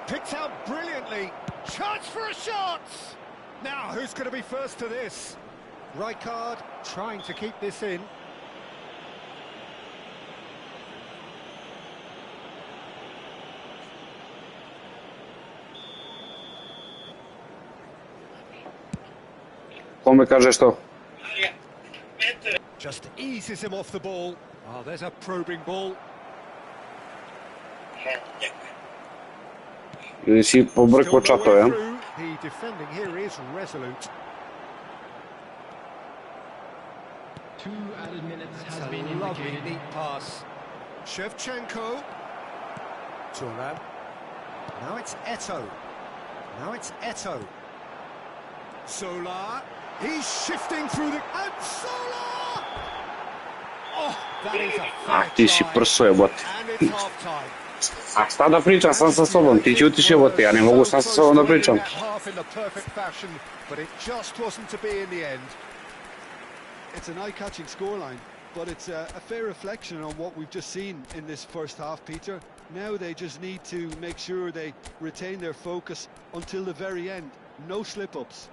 Picked out brilliantly. Chance for a shot! Now, who's going to be first to this? Rijkaard trying to keep this in. Kome kažeš to? Just eases him off the ball. Oh, there's a probing ball. Ili si pobrkao čato, ja? The defending here is resolute. 2 added minutes has It's been a lovely, indicated. neat pass. Shevchenko. Thuram. Now it's Eto'o. Now it's Eto'o. Solar. He's shifting through the... And Solar! Oh, that is a fair Ti si try. prso jebote. And it's half-time. A šta da pričam sam sa sobom? Ti ćutiš jebote, ja ne mogu sam sa sobom da pričam. Half in the perfect fashion, but it just wasn't to be in the end. It's an eye-catching scoreline, but it's a fair reflection on what we've just seen in this first half, Peter. Now they just need to make sure they retain their focus until the very end. No slip-ups.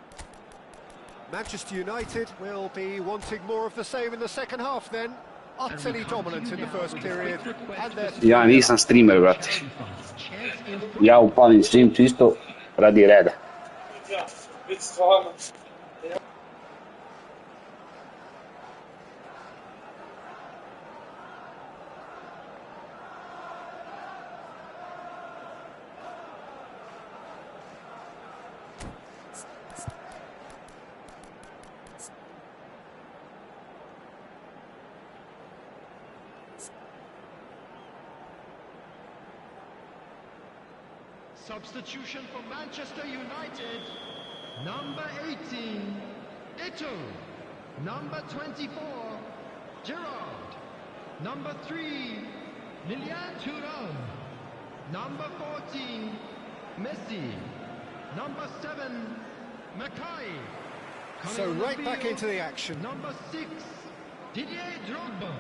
Manchester United will be wanting more of the same in the second half then. Utterly dominant in the first period. And they're... Ja nisam streamer, brate. Ja upalim stream čisto radi reda. Substitution for Manchester United. Number 18, Eto'o. Number 24, Gerrard. Number 3, Lilian Thuram. Number 14, Messi. Number 7, Mackay. So right back into the action. Number 6, Didier Drogba.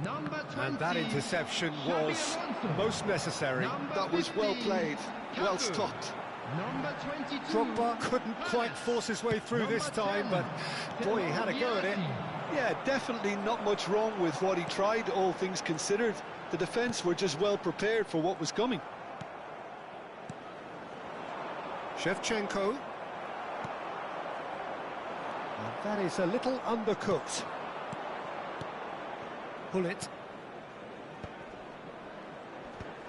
Number 20, And that interception Xabi was Alonso. most necessary. Number That was well 15, played, well Cafu. stopped. Number 22, Drogba couldn't quite force his way through this time, but boy, he had a go at it. Yeah, definitely not much wrong with what he tried, all things considered. The defence were just well prepared for what was coming. Shevchenko. And that is a little undercooked. Pull it.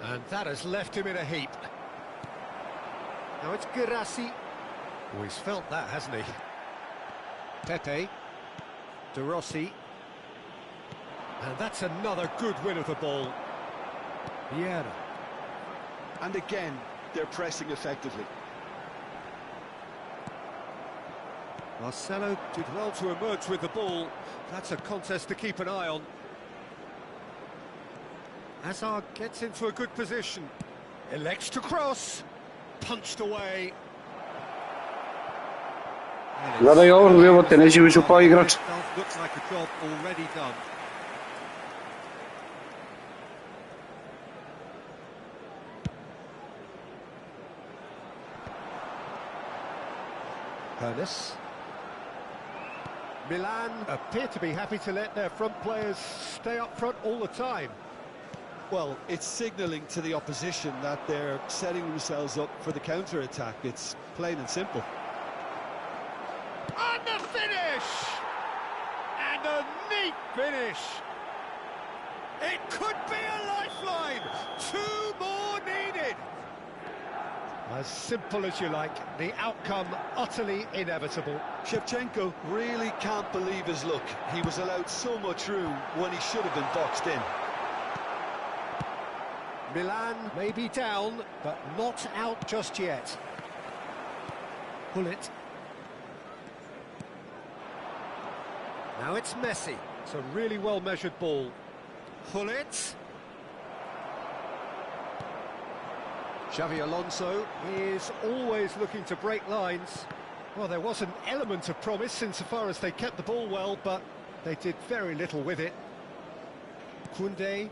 And that has left him in a heap. Now it's Guirassy. Oh, he's felt that, hasn't he? Pepe. De Rossi. And that's another good win of the ball. Vieira. And again, they're pressing effectively. Marcelo did well to emerge with the ball. That's a contest to keep an eye on. Hazard gets into a good position. Elects to cross. Punched away. Gledaj ovo, jebote, neće više upao igrač. Looks like a job already done. Hernes. Milan appear to be happy to let their front players stay up front all the time. Well, it's signalling to the opposition that they're setting themselves up for the counter-attack. It's plain and simple. And the finish! And a neat finish! It could be a lifeline! 2 more needed! As simple as you like, the outcome utterly inevitable. Shevchenko really can't believe his luck. He was allowed so much room when he should have been boxed in. Milan may be down, but not out just yet. Pull it. Now it's Messi. It's a really well-measured ball. Pull it. Xavi Alonso is always looking to break lines. Well, there was an element of promise insofar as they kept the ball well, but they did very little with it. Koundé.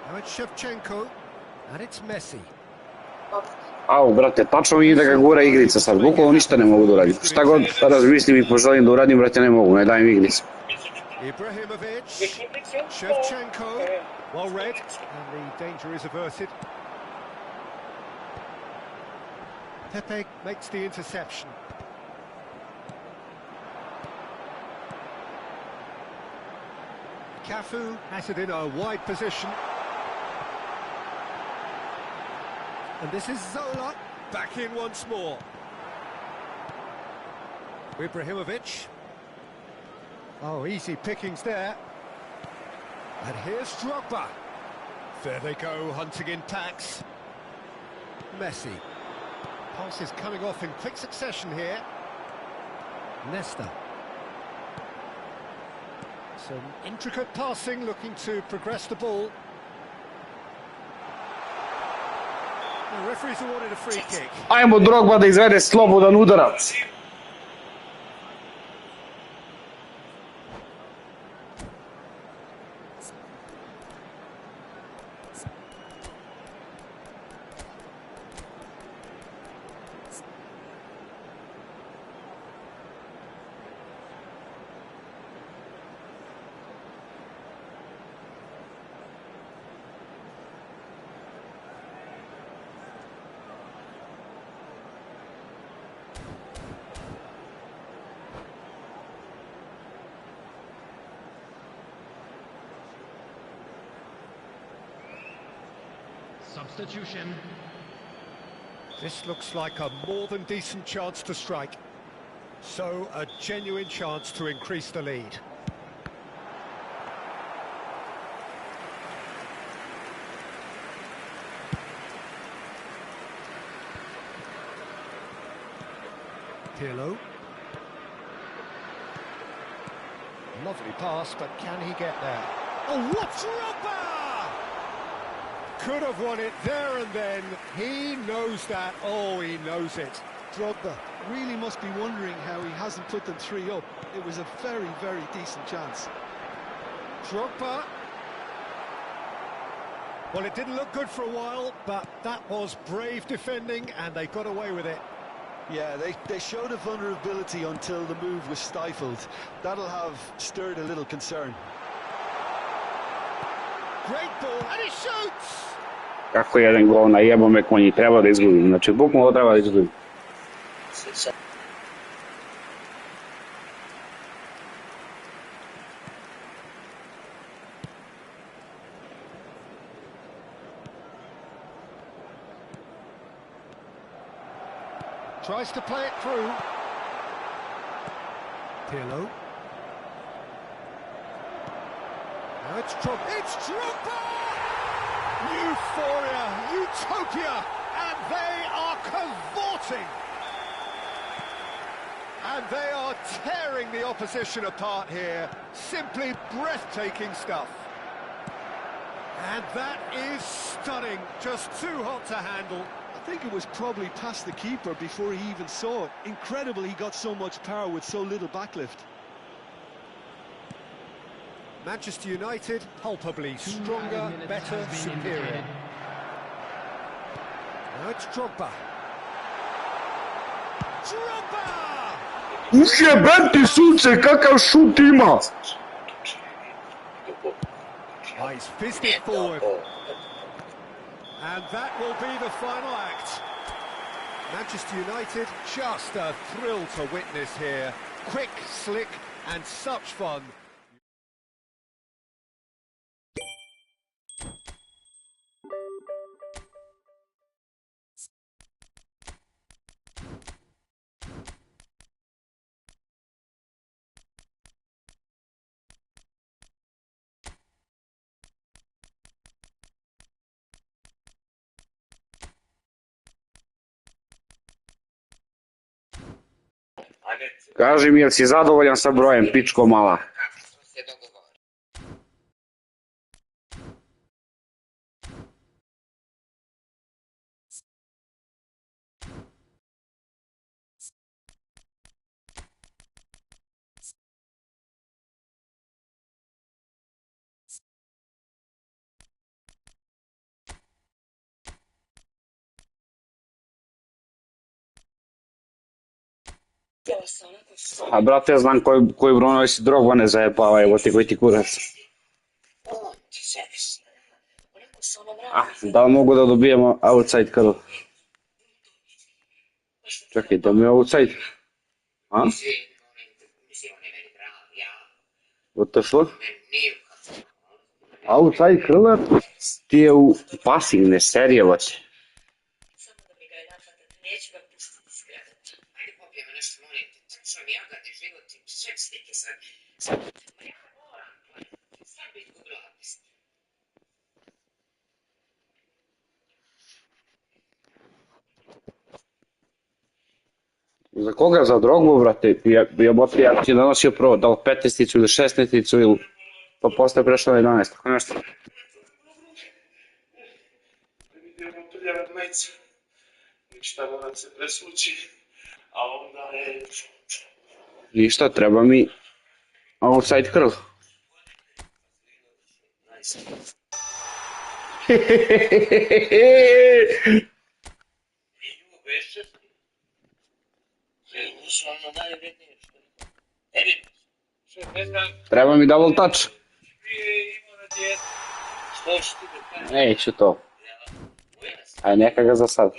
Now it's Shevchenko, and it's Messi. Au, brate, tačno mi ide ga gura igrica sad, bukvalno ništa ne mogu da uradim. Šta god razmislim i poželim da uradim, brate, ne mogu, ne dajem igricu. Ibrahimovic, Shevchenko, well read, and the danger is averted. Pepe makes the interception. Cafu has it in a wide position. And this is Zola, back in once more. Ibrahimovic. Oh, easy pickings there. And here's Drogba. There they go, hunting in packs. Messi. Passes coming off in quick succession here. Nesta. Some intricate passing, looking to progress the ball. The referee's awarded a free kick. Ajmo Drogba da izvede slobodan udarac. Substitution. This looks like a more than decent chance to strike. So, a genuine chance to increase the lead. Pirlo. Lovely pass, but can he get there? Oh, what's Drogba! Could have won it there and then. He knows that. Oh, he knows it. Drogba really must be wondering how he hasn't put them 3 up. It was a very, very decent chance. Drogba. Well, it didn't look good for a while, but that was brave defending, and they got away with it. Yeah, they showed a vulnerability until the move was stifled. That'll have stirred a little concern. Great ball, and he shoots! Kako jedan gol na jebome konji, treba da izgubim, znači bukvalno treba da izgubim. Tries to play it through. Pirlo. Now it's Drogba. It's Drogba! Euphoria, utopia, and they are cavorting. And they are tearing the opposition apart here. Simply breathtaking stuff. And that is stunning, just too hot to handle. I think it was probably past the keeper before he even saw it. Incredible he got so much power with so little backlift. Manchester United, palpably stronger, better, superior. Now it's Drogba. Drogba! Ujebem sunce, kakav šut ima! Oh, he's fizzed it forward. And that will be the final act. Manchester United, just a thrill to witness here. Quick, slick, and such fun. Kaži mi, jel si zadovoljan sa brojem, pičko mala? Htjela sam onako što... A brate, ja znam koji Bruno si Drogba ne zajebava, evo ti koji ti kurac. On ti servis. Onako sa onom Ah, rakom. da li mogu da dobijemo outside curl? Čekaj, da mi je outside? A? What the fuck? Outside curler ti je u pasivne serije, vać. Samo da mi ga je napadati, neću ga pustiti skratiti. Ajde popije me nešto, molim te, što mi jagati život i sve slike sad. Ma ja moram, sad bi izgubila apis. Za koga? Za Drogbu, brate? Ja ti donosio prvo, da li 15-icu ili 16-icu ili... Pa posle prešao 11, tako nešto. Idemo prljavati majice. Ništa moram se presvući, a onda je... Ništa, treba mi outside curl. Treba mi double touch. Neću to. Aj, neka ga za sad.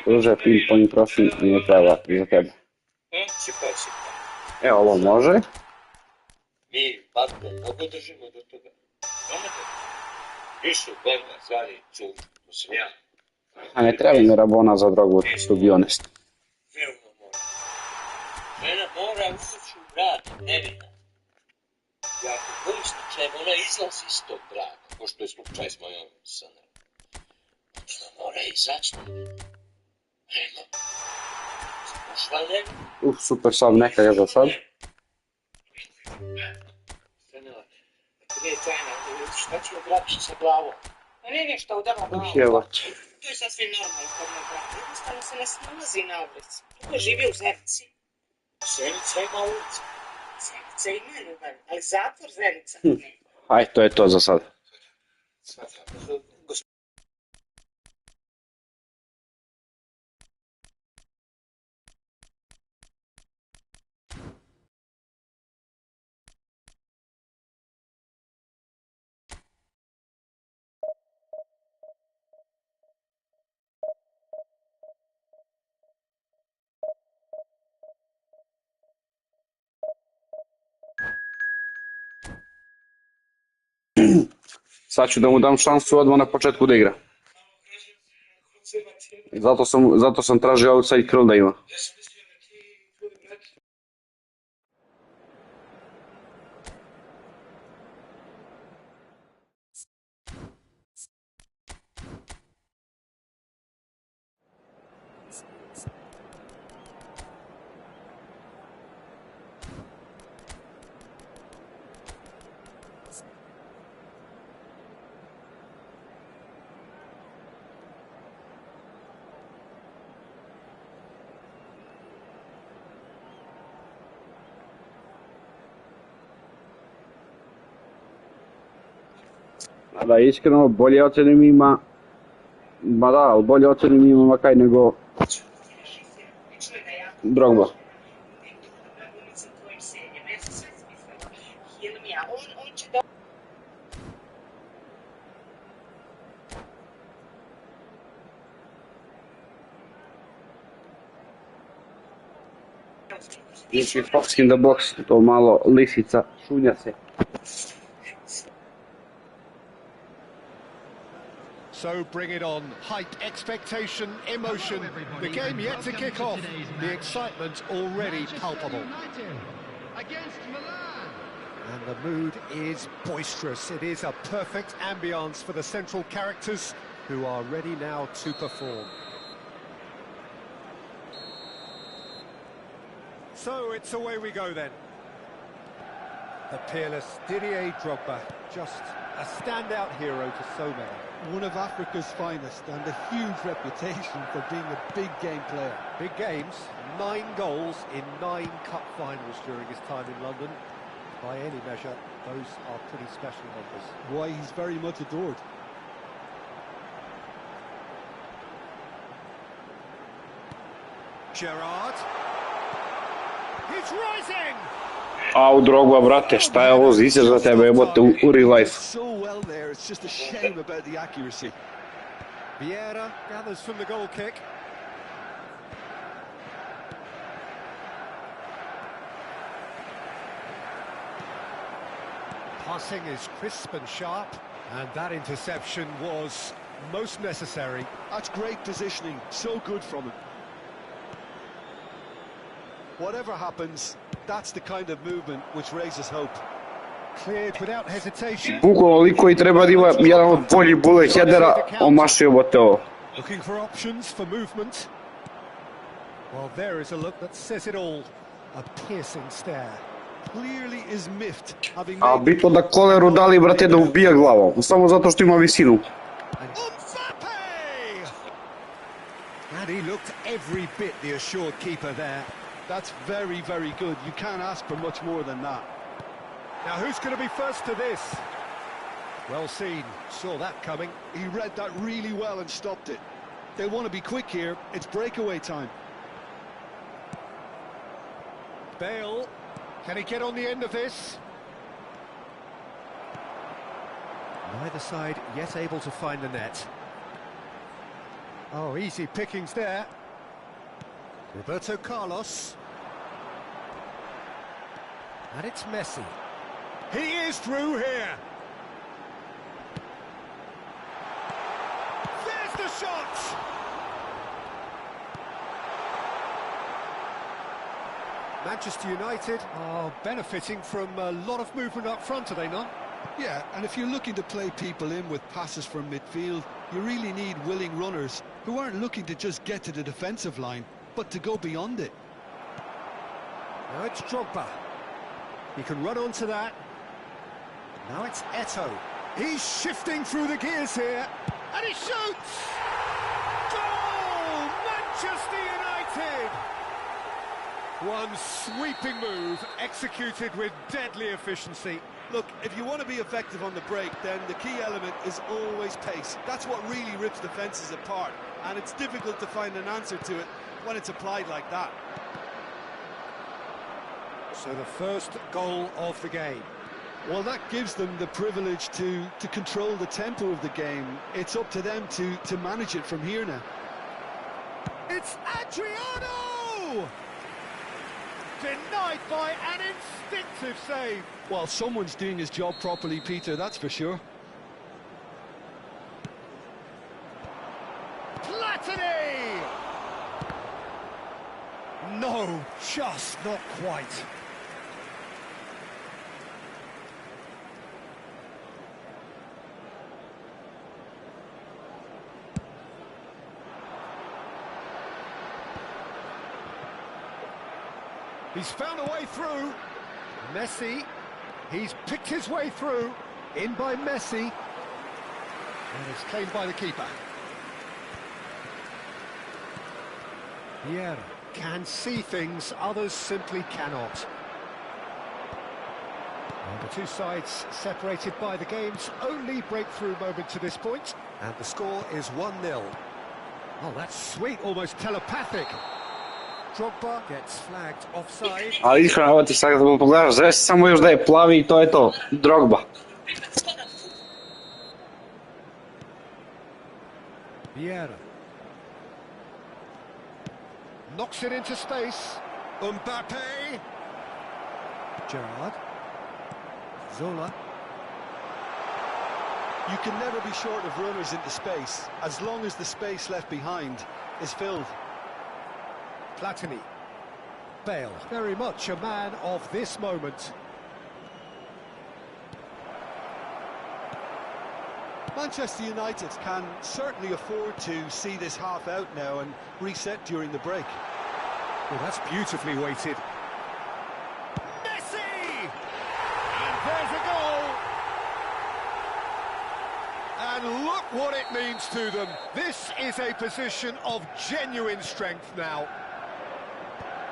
Druže, ping-pong profi mi ne treba za tebe. Evo, ovo može. Mi, Batman, mnogo držimo do toga. Znate? Više Bogda, zvali Cuk, to sam ja. A ne treba mi Rabona za Drogbu, to be honest. Veoma mora. Žena mora ući u brak, nevina. I ako kojim slučajem ona izlazi iz tog braka, ko što je slučaj s mojom Sandrom, ona mora izaći nevina. Nema. Ušla nevina. Super sub, neka ga za sad. Stanila, ako nije tajna, šta ću obraći sa glavom? Ma nije ništa udala glavu. Jevać. To je sasvim normalno kod moj brat. Jednostavno se ne snalazi na ulici. Tuko živi u Zenici. Zenica ima ulica. Zenica ima ljubav, ali zatvor Zenica. Aj, to je to za sad. Sad ću da mu dam šansu odmah na početku da igra. Zato sam tražio outside curl da ima. Da, iskreno, bolje ocene mi ima... Ma da, ali bolje ocene mi ima Makaj nego... Drogba. Znači, Fox in the box, to malo lisica, šunja se. So bring it on. Hype, expectation, emotion. The game yet to kick off. The excitement already palpable. And the mood is boisterous. It is a perfect ambience for the central characters who are ready now to perform. So it's away we go then. The peerless Didier Drogba, just a standout hero to so many. One of Africa's finest and a huge reputation for being a big game player. Big games, 9 goals in 9 cup finals during his time in London. By any measure, those are pretty special numbers. Why, he's very much adored. Gerrard. He's rising. Au, Drogba, brate, šta je ovo zice za tebe, jebote, u real life? So well there, it's just a shame about the accuracy. Vieira gathers from the goal kick. Passing is crisp and sharp, and that interception was most necessary. That's great positioning, so good from him. Whatever happens, that's the kind of movement which raises hope. Cleared without hesitation. Bukvalno liko i treba da ima jedan od boljih bullet headera, omašio jebote ovo. Looking for options for movement. Well, there is a look that says it all. A piercing stare. Clearly is miffed, having A made... bitno da koleru dali, brate, da ubija glavom, samo zato što ima visinu. And he looked every bit the assured keeper there. That's very, very good. You can't ask for much more than that. Now who's going to be first to this? Well seen, saw that coming. He read that really well and stopped it. They want to be quick here, it's breakaway time. Bale, can he get on the end of this? Neither side yet able to find the net. Oh, easy pickings there. Roberto Carlos. And it's Messi. He is through here. There's the shot! Manchester United are benefiting from a lot of movement up front, are they not? Yeah, and if you're looking to play people in with passes from midfield, you really need willing runners who aren't looking to just get to the defensive line, but to go beyond it. Now it's Drogba. He can run onto that. Now it's Eto'o. He's shifting through the gears here. And he shoots! Goal! Manchester United! One sweeping move, executed with deadly efficiency. Look, if you want to be effective on the break, then the key element is always pace. That's what really rips defences apart, and it's difficult to find an answer to it when it's applied like that. So the first goal of the game. Well, that gives them the privilege to control the tempo of the game. It's up to them to manage it from here now. It's Adriano! Denied by an instinctive save. Well, someone's doing his job properly, Peter, that's for sure. Platini! No, just not quite. He's found a way through. Messi, he's picked his way through. In by Messi. And it's claimed by the keeper. Vieira can see things, others simply cannot. And the two sides separated by the game's only breakthrough moment to this point. And the score is 1-0. Oh, that's sweet, almost telepathic. Drogba gets flagged offside. Ali iskreno, evo ti sad kad pogledaš, zove se samo još da je plavi i to je to, Drogba. Vieira. Knocks it into space. Mbappe. Gerrard. Zola. You can never be short of runners into space, as long as the space left behind is filled. Platini. Bale, very much a man of this moment. Manchester United can certainly afford to see this half out now and reset during the break. Well, that's beautifully weighted. Messi! And there's a goal! And look what it means to them. This is a position of genuine strength now.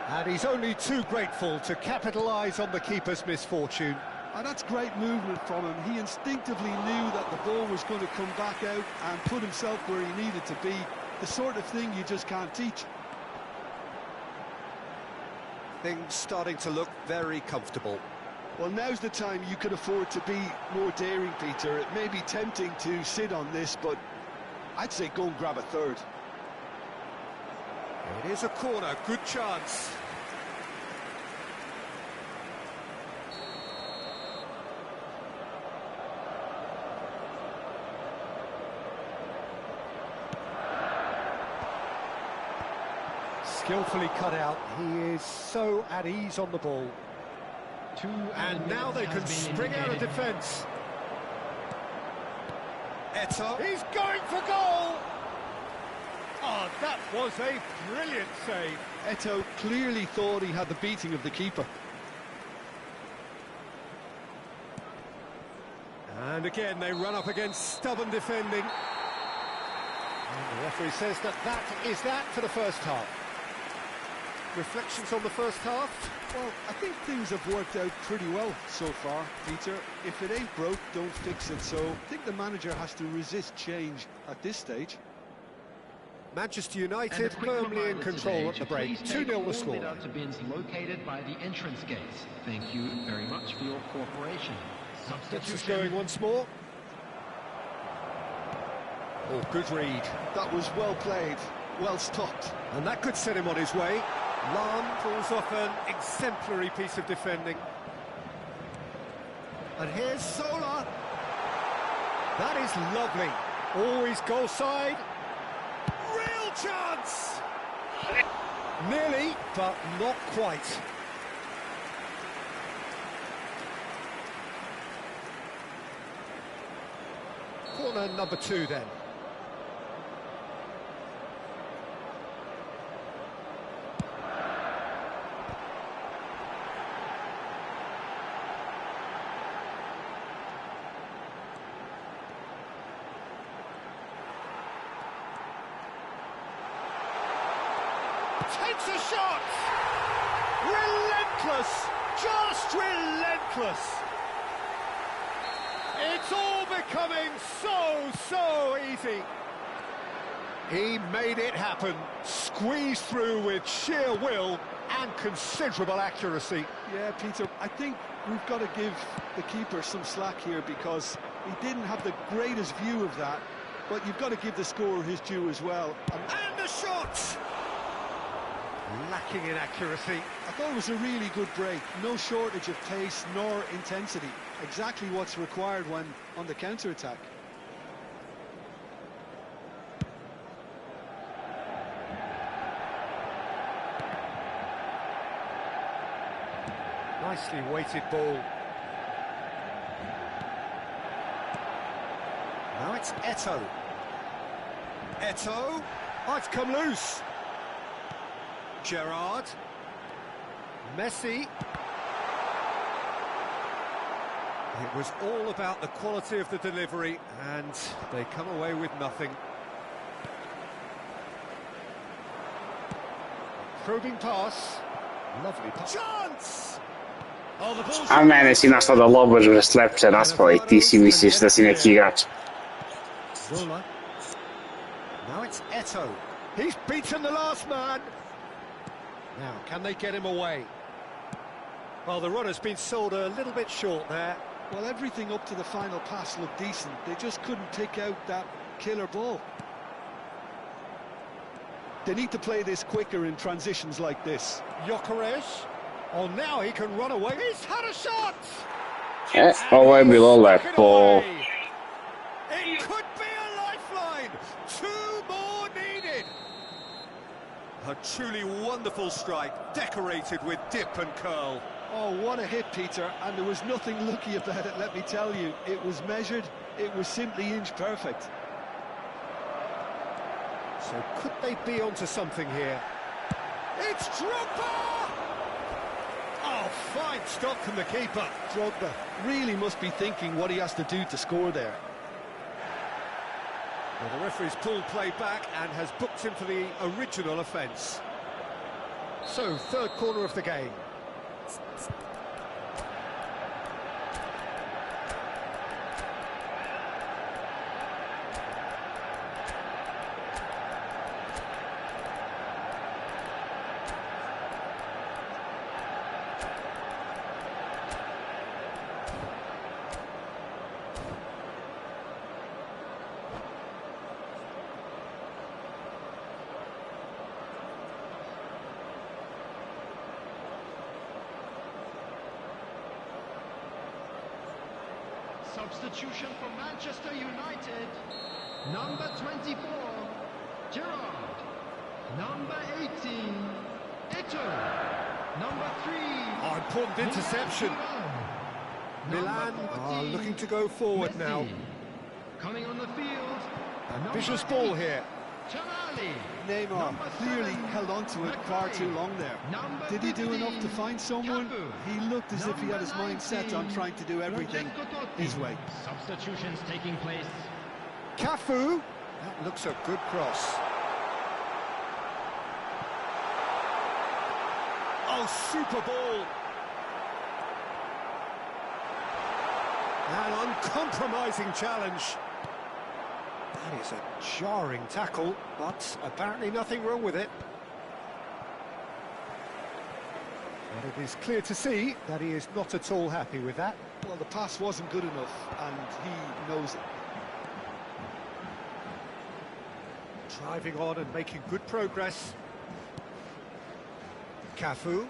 And he's only too grateful to capitalise on the keeper's misfortune. And that's great movement from him. He instinctively knew that the ball was going to come back out and put himself where he needed to be. The sort of thing you just can't teach. Things starting to look very comfortable. Well, now's the time you can afford to be more daring, Peter. It may be tempting to sit on this, but I'd say go and grab a third. It is a corner, good chance. Skillfully cut out. He is so at ease on the ball. And now they can spring out of defence. Eto'o. He's going for goal! Oh, that was a brilliant save. Eto'o clearly thought he had the beating of the keeper. And again, they run up against stubborn defending. And the referee says that is that for the first half. Reflections on the first half? Well, I think things have worked out pretty well so far, Peter. If it ain't broke, don't fix it. So I think the manager has to resist change at this stage. Manchester United firmly in control at the break. 2-0 the score. Bins located by the entrance gates. Thank you very much for your cooperation. Gets us going once more. Oh, good read. That was well played, well stopped. And that could set him on his way. Lan pulls off an exemplary piece of defending. And here's Zola. That is lovely. Always goal side. Real chance! Nearly, but not quite. Corner number 2 then. Takes a shot! Relentless! Just relentless! It's all becoming so easy. He made it happen. Squeezed through with sheer will and considerable accuracy. Yeah, Peter, I think we've got to give the keeper some slack here because he didn't have the greatest view of that, but you've got to give the scorer his due as well. And the shot! Lacking in accuracy. I thought it was a really good break. No shortage of pace nor intensity. Exactly what's required when on the counter-attack. Nicely weighted ball. Now it's Eto'o. Eto'o. Oh, it's come loose. Gerrard. Messi. It was all about the quality of the delivery, and they come away with nothing. Probing pass. Lovely pass. Chance! Oh, the ball's... A mene si našla da lobože slepče raspao i ti si misliš da si neki igrač. Zola. Now it's Eto'o. He's beaten the last man. Now, can they get him away? Well, the runner's been sold a little bit short there. Well, everything up to the final pass looked decent. They just couldn't take out that killer ball. They need to play this quicker in transitions like this. Gyökeres. Oh, now he can run away. He's had a shot! Ovo je bilo lepo. It could be a lifeline. 2 more needed. A truly wonderful strike, decorated with dip and curl. Oh, what a hit, Peter, and there was nothing lucky about it, let me tell you. It was measured, it was simply inch perfect. So could they be onto something here? It's Drogba! Oh, fine stop from the keeper. Drogba really must be thinking what he has to do to score there. Well, the referee's pulled play back and has booked him for the original offence. So, third corner of the game. Substitution for Manchester United. Number 24, Gerrard. Number 18, Ito. Number 3. Oh, important interception. Milan are looking to go forward Messi. now. Coming on the field. Vicious ball here. Tonali. Neymar clearly held on to it far too long there. Did he do enough to find someone? He looked as if he had his mind set on trying to do everything his way. Substitutions taking place. Cafu. That looks a good cross. Oh, super ball. An uncompromising challenge. That is a jarring tackle, but apparently nothing wrong with it. But it is clear to see that he is not at all happy with that. Well, the pass wasn't good enough, and he knows it. Driving on and making good progress. Cafu.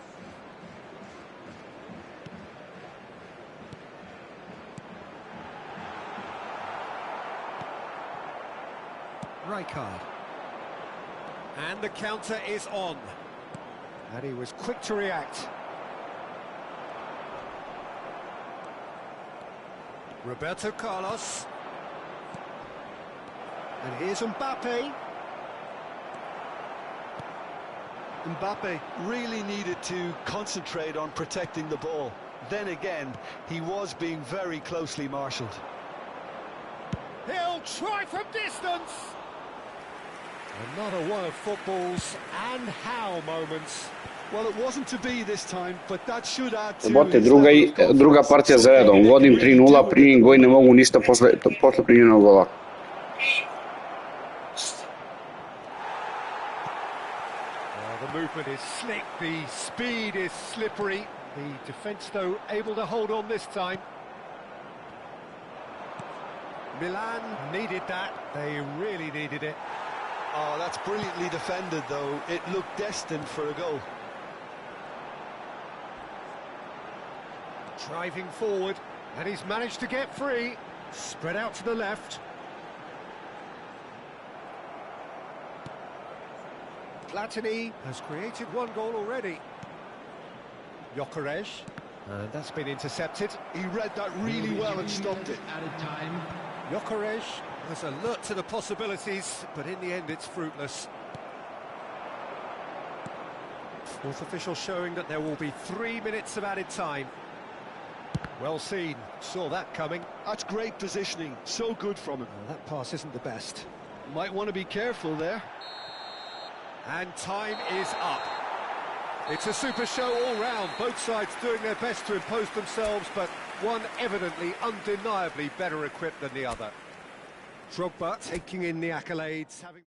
Rijkaard. And the counter is on. And he was quick to react. Roberto Carlos. And here's Mbappe. Mbappe really needed to concentrate on protecting the ball. Then again, he was being very closely marshalled. He'll try from distance. Another one of football's and how moments. Well, it wasn't to be this time, but that should add to Bote, his level of druga confidence. partija za redom. Vodim 3:0, primim gol, ne mogu ništa posle primljenog gola. The movement is slick, the speed is slippery. The defence, though, able to hold on this time. Milan needed that. They really needed it. Oh, that's brilliantly defended, though. It looked destined for a goal. Driving forward, and he's managed to get free. Spread out to the left. Platini has created one goal already. Gyökeres, and that's been intercepted. He read that really well and stopped it. Added time. Gyökeres was alert to the possibilities, but in the end it's fruitless. Fourth official showing that there will be 3 minutes of added time. Well seen, saw that coming. That's great positioning, so good from him. Well, that pass isn't the best. Might want to be careful there. And time is up. It's a super show all round, both sides doing their best to impose themselves, but one evidently, undeniably better equipped than the other. Drogba taking in the accolades, having...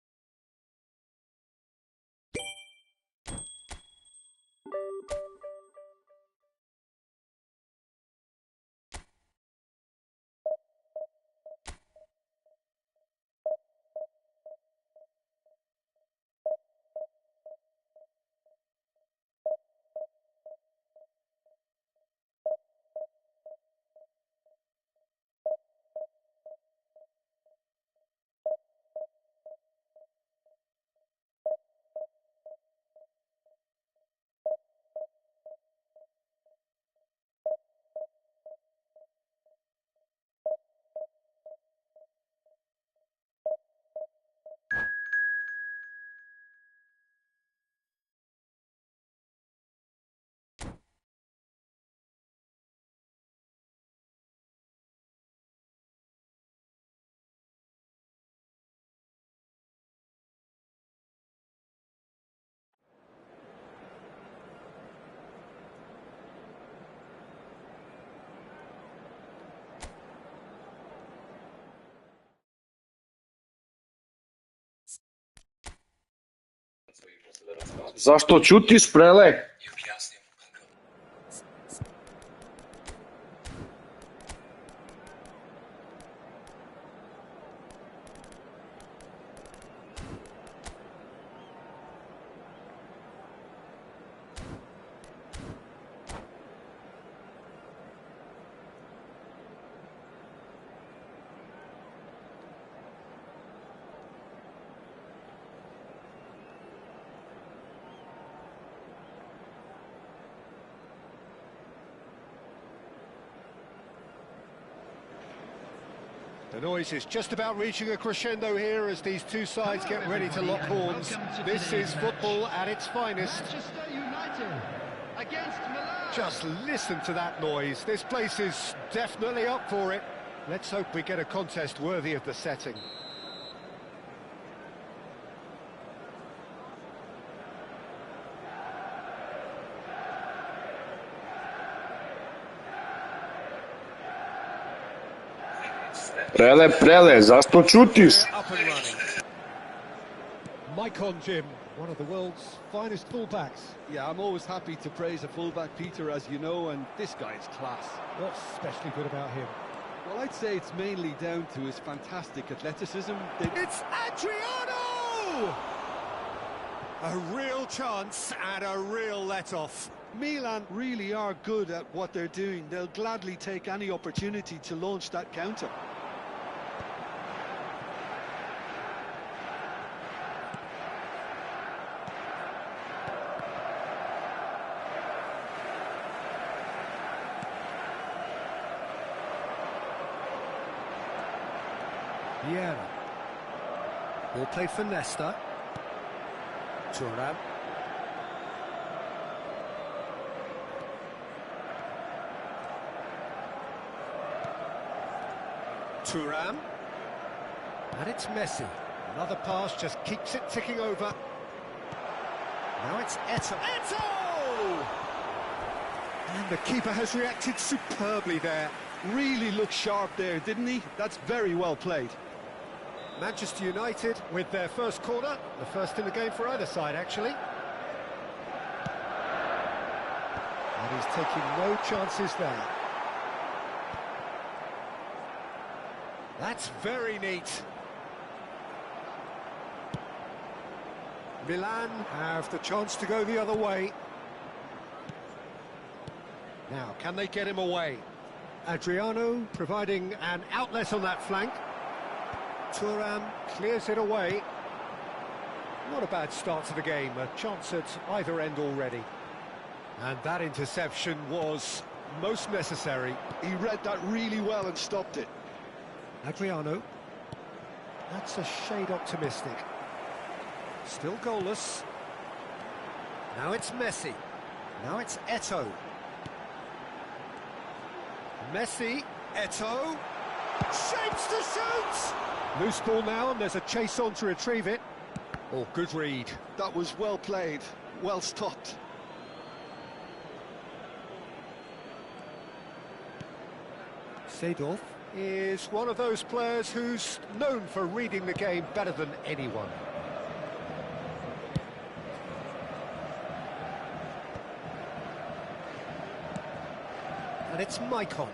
Zašto ćutiš, Prele? The noise is just about reaching a crescendo here as these two sides get ready to lock horns. This is football at its finest. Manchester United against Milan. Just listen to that noise. This place is definitely up for it. Let's hope we get a contest worthy of the setting. Prele, zašto čutiš? Up and running. Maicon, Jim, one of the world's finest fullbacks. Yeah, I'm always happy to praise a fullback, Peter, as you know, and this guy's class. What's especially good about him? Well, I'd say it's mainly down to his fantastic athleticism. It's Adriano! A real chance and a real let-off. Milan really are good at what they're doing. They'll gladly take any opportunity to launch that counter. Vieira. Ball played for Nesta. Thuram. Thuram. And it's Messi. Another pass just keeps it ticking over. Now it's Eto'o. Eto'o! And the keeper has reacted superbly there. Really looked sharp there, didn't he? That's very well played. Manchester United with their first corner, the first in the game for either side, actually. And he's taking no chances there. That's very neat. Milan have the chance to go the other way. Now, can they get him away? Adriano providing an outlet on that flank. Thuram clears it away. Not a bad start to the game, a chance at either end already. And that interception was most necessary. He read that really well and stopped it. Adriano. That's a shade optimistic. Still goalless. Now it's Messi. Now it's Eto'o. Messi, Eto'o, shapes to shoot! Loose ball now, and there's a chase on to retrieve it. Oh, good read. That was well played, well stopped. Seedorf is one of those players who's known for reading the game better than anyone. And it's Maicon.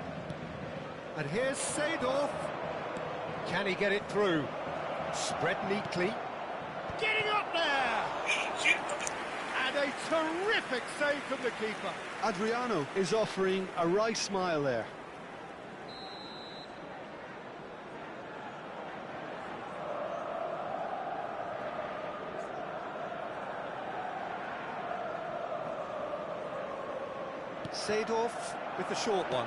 And here's Seedorf. Can he get it through? Spread neatly. Getting up there! And a terrific save from the keeper. Adriano is offering a right smile there. Seedorf with the short one.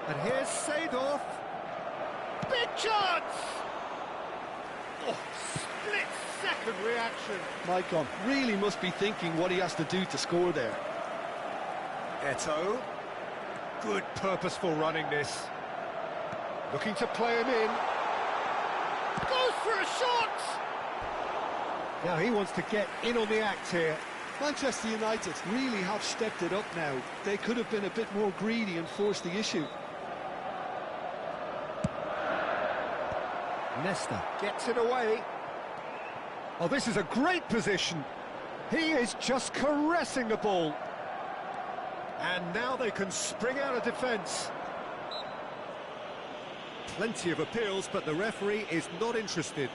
And here's Seedorf. Big chance! Oh, split-second reaction. Maicon really must be thinking what he has to do to score there. Eto'o. Good purposeful running this. Looking to play him in. Goes for a shot! Now he wants to get in on the act here. Manchester United really have stepped it up now. They could have been a bit more greedy and forced the issue. Nesta gets it away. Oh, this is a great position. He is just caressing the ball. And now they can spring out of defence. Plenty of appeals, but the referee is not interested.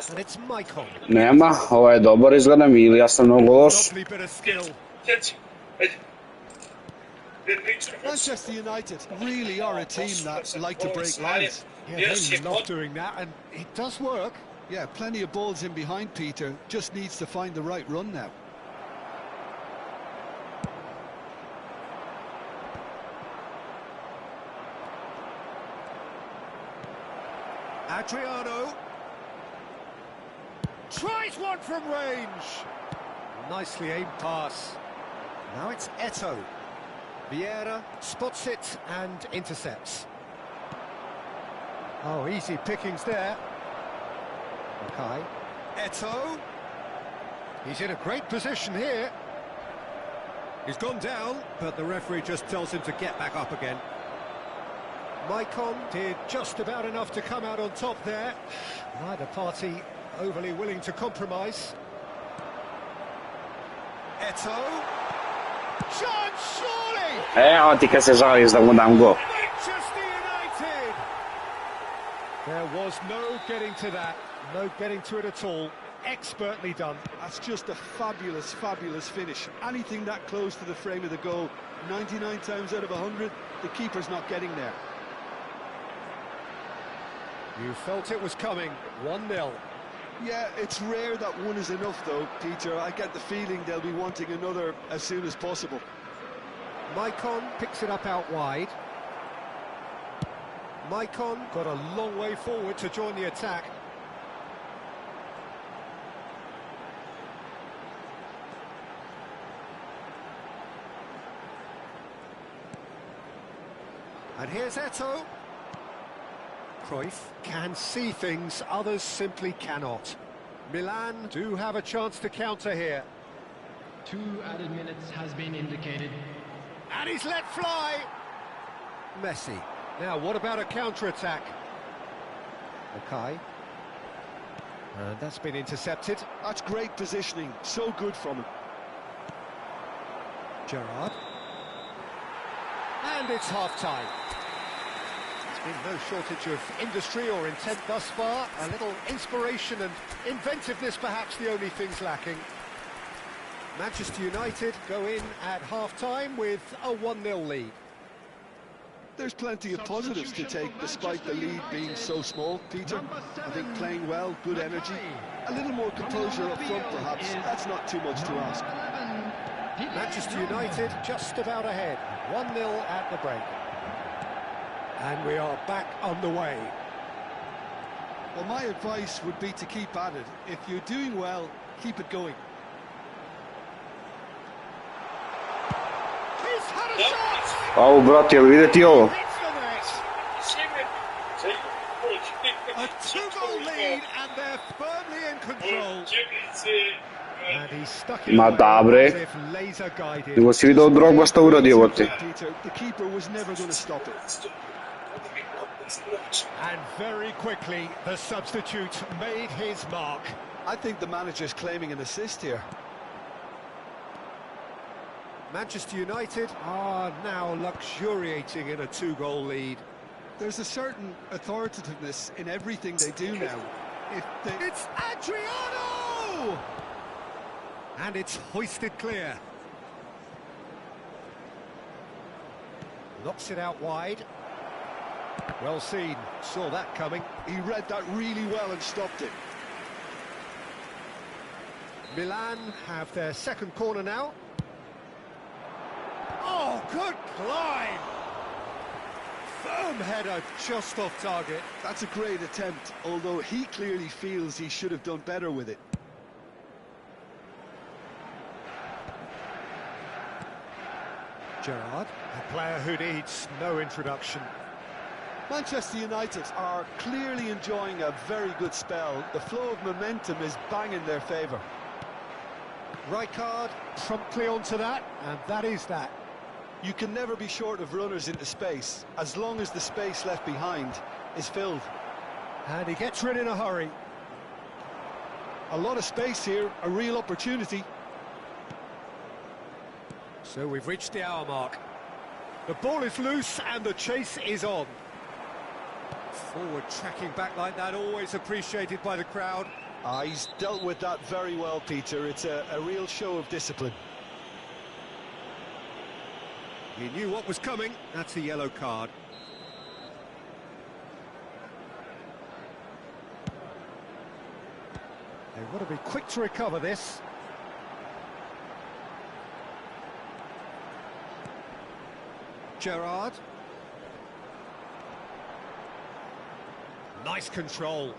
And it's Maicon. Nema, ovo je dobar izgleda mi ili ja sam mnogo loš. Lovely bit of skill. Manchester United really are a team that like to break lines. Yeah, they love doing that, and it does work. Yeah, plenty of balls in behind, Peter. Just needs to find the right run now. Adriano tries one from range. Nicely aimed pass. Now it's Eto'o. Vieira spots it and intercepts. Oh, easy pickings there. Okay. Eto'o. He's in a great position here. He's gone down, but the referee just tells him to get back up again. Maicon did just about enough to come out on top there. Neither party overly willing to compromise. Eto'o. Chance, surely! Ti che se žališ da mu dam gol. Manchester United! There was no getting to that, no getting to it at all. Expertly done. That's just a fabulous, fabulous finish. Anything that close to the frame of the goal, 99 times out of 100, the keeper's not getting there. You felt it was coming, 1-0. Yeah, it's rare that one is enough though, Peter. I get the feeling they'll be wanting another as soon as possible. Maicon picks it up out wide. Maicon got a long way forward to join the attack. And here's Eto'o. Cruyff can see things others simply cannot. Milan do have a chance to counter here. 2 added minutes has been indicated. And he's let fly. Messi. Now, what about a counter-attack? Okay. And that's been intercepted. That's great positioning, so good from him. Gerrard. And it's half-time. There's been no shortage of industry or intent thus far. A little inspiration and inventiveness, perhaps the only things lacking. Manchester United go in at half-time with a 1-0 lead. There's plenty of positives to take despite the lead being so small, Peter. I think playing well, good energy, a little more composure up front perhaps. That's not too much to ask. Manchester United just about ahead, 1-0 at the break. And we are back underway. Well, my advice would be to keep at it. If you're doing well, keep it going. He's had a shot! Au, brate, jel vidjeti ovo? Hits the net. A 2-goal lead and they're firmly in control. And he's stuck in Ma da, bre. as if laser guided. Nego si vidio Drogba šta uradio, evo ti. Peter, the keeper was never going to stop it. And very quickly, the substitute made his mark. I think the manager's claiming an assist here. Manchester United are now luxuriating in a 2-goal lead. There's a certain authoritativeness in everything they do now. It's Adriano! And it's hoisted clear. Knocks it out wide. Well seen, saw that coming. He read that really well and stopped it. Milan have their second corner now. Oh, good climb! Firm header just off target. That's a great attempt, although he clearly feels he should have done better with it. Gerrard, a player who needs no introduction. Manchester United are clearly enjoying a very good spell. The flow of momentum is bang in their favour. Rijkaard promptly onto that, and that is that. You can never be short of runners into space, as long as the space left behind is filled. And he gets rid in a hurry. A lot of space here, a real opportunity. So we've reached the hour mark. The ball is loose and the chase is on. Forward tracking back like that, always appreciated by the crowd. He's dealt with that very well, Peter. It's a real show of discipline. He knew what was coming. That's a yellow card. They want to be quick to recover this. Gerrard. Nice control.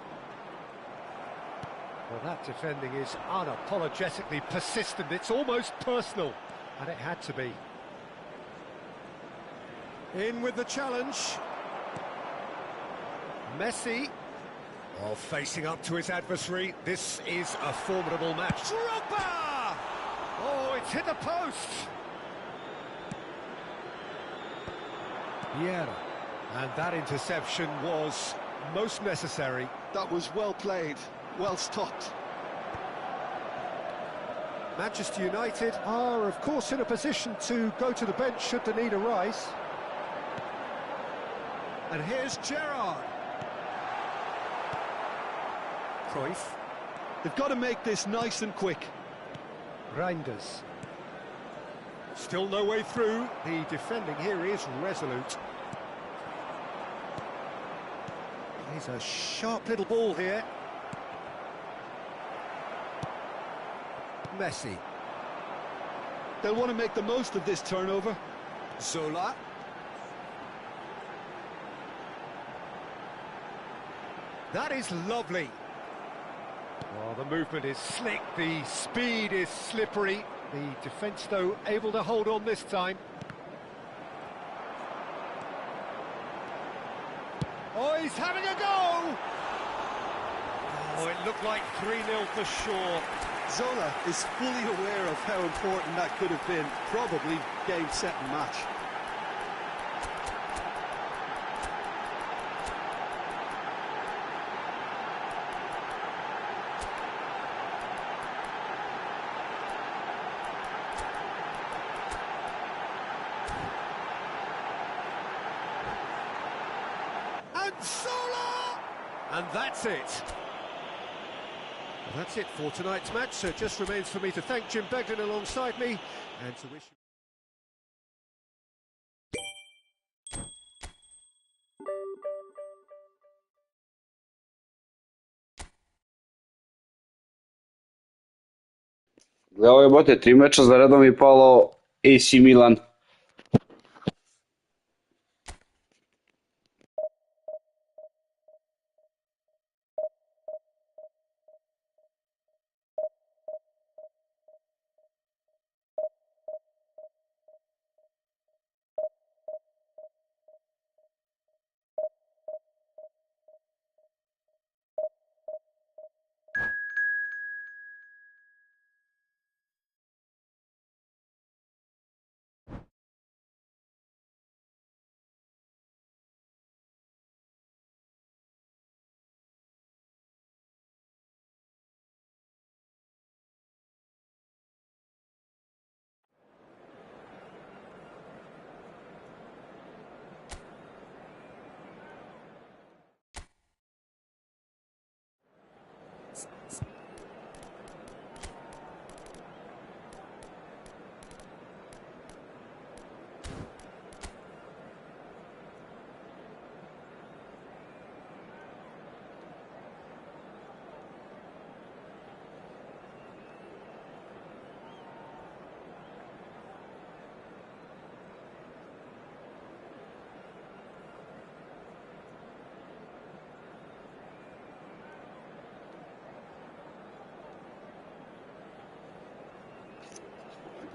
Well, that defending is unapologetically persistent. It's almost personal, and it had to be. In with the challenge. Messi. Oh, facing up to his adversary. This is a formidable match. Drogba! Oh, it's hit the post. Vieira. And that interception was most necessary. That was well played, well stopped. Manchester United are, of course, in a position to go to the bench should the need arise. And here's Gerrard. Cruyff. They've got to make this nice and quick. Reinders. Still no way through. The defending here is resolute. He's a sharp little ball here. Messi. They'll want to make the most of this turnover. Zola. That is lovely. Oh, the movement is slick, the speed is slippery. The defence, though, able to hold on this time. Oh, he's having a go! Oh, it looked like 3-0 for sure. Zola is fully aware of how important that could have been. Probably game, set and match. And Zola! And that's it. Well, that's it for tonight's match, so it just remains for me to thank Jim Beglin alongside me and to wish you... Gledao je bote, 3 meča za redom i palo AC Milan.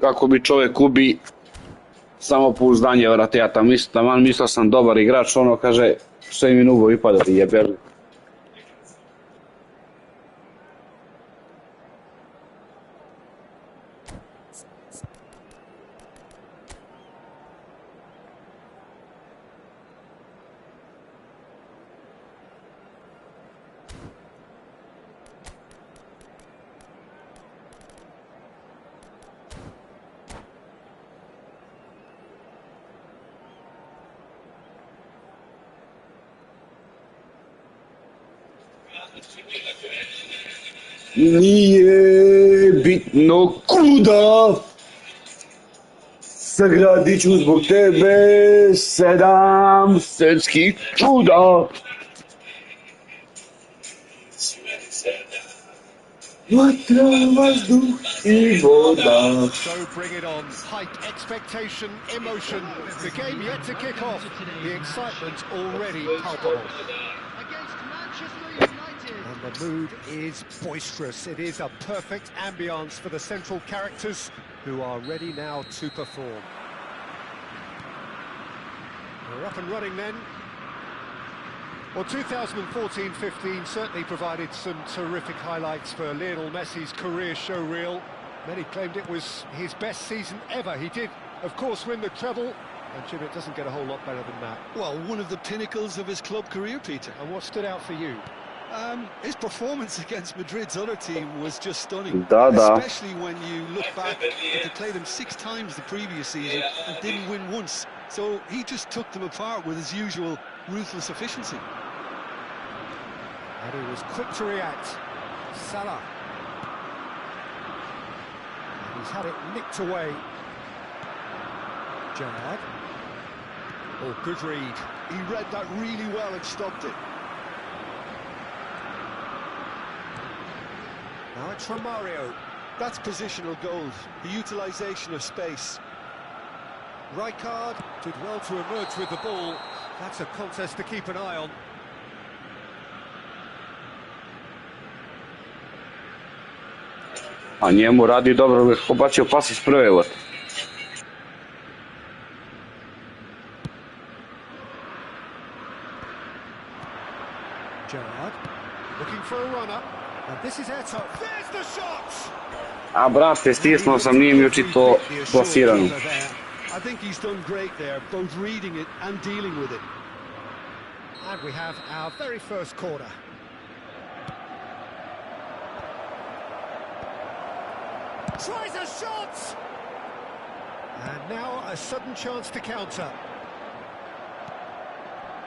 Kako bi čovjek ubi samopouzdanje, vrate, ja taman mislio sam dobar igrač, ono kaže, sve mi nubo ipada, jebeli. Nije bitno kuda, sagradit ću zbog tebe 7 svjetskih čuda. Vatra, vazduh I voda. So bring it on. Hype, expectation, emotion. The game yet to kick off. The excitement already palpable. Against Manchester United. And the mood is boisterous. It is a perfect ambience for the central characters who are ready now to perform. We're up and running then. Well, 2014-15 certainly provided some terrific highlights for Lionel Messi's career showreel. Many claimed it was his best season ever. He did, of course, win the treble. And Jim, it doesn't get a whole lot better than that. Well, one of the pinnacles of his club career, Peter. And what stood out for you? His performance against Madrid's other team was just stunning. Da. Especially when you look back, they played him 6 times the previous season and didn't win once. So he just took them apart with his usual ruthless efficiency. And he was quick to react. Salah. And he's had it nicked away. Gerrard. Oh, good read. He read that really well and stopped it. Now it's from Mario. That's positional gold, the utilisation of space. Rijkaard did well to emerge with the ball. That's a contest to keep an eye on. A njemu radi dobro, pobacio pas iz prve, evo. Gerrard looking for a runner. And this is Eto. There's the shot! A brate, stisnuo sam, nije mi očito plasirano. I think he's done great there, both reading it and dealing with it. And we have our very first corner. Tries a shot! And now a sudden chance to counter.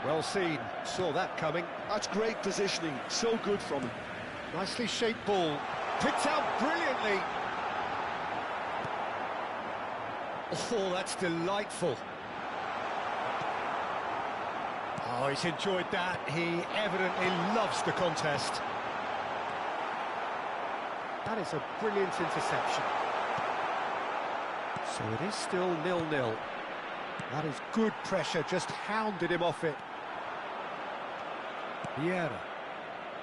Well seen, saw that coming. That's great positioning, so good from him. Nicely shaped ball, picked out brilliantly. Oh, that's delightful. Oh, he's enjoyed that. He evidently loves the contest. That is a brilliant interception. So it is still 0-0. That is good pressure, just hounded him off it. Vieira.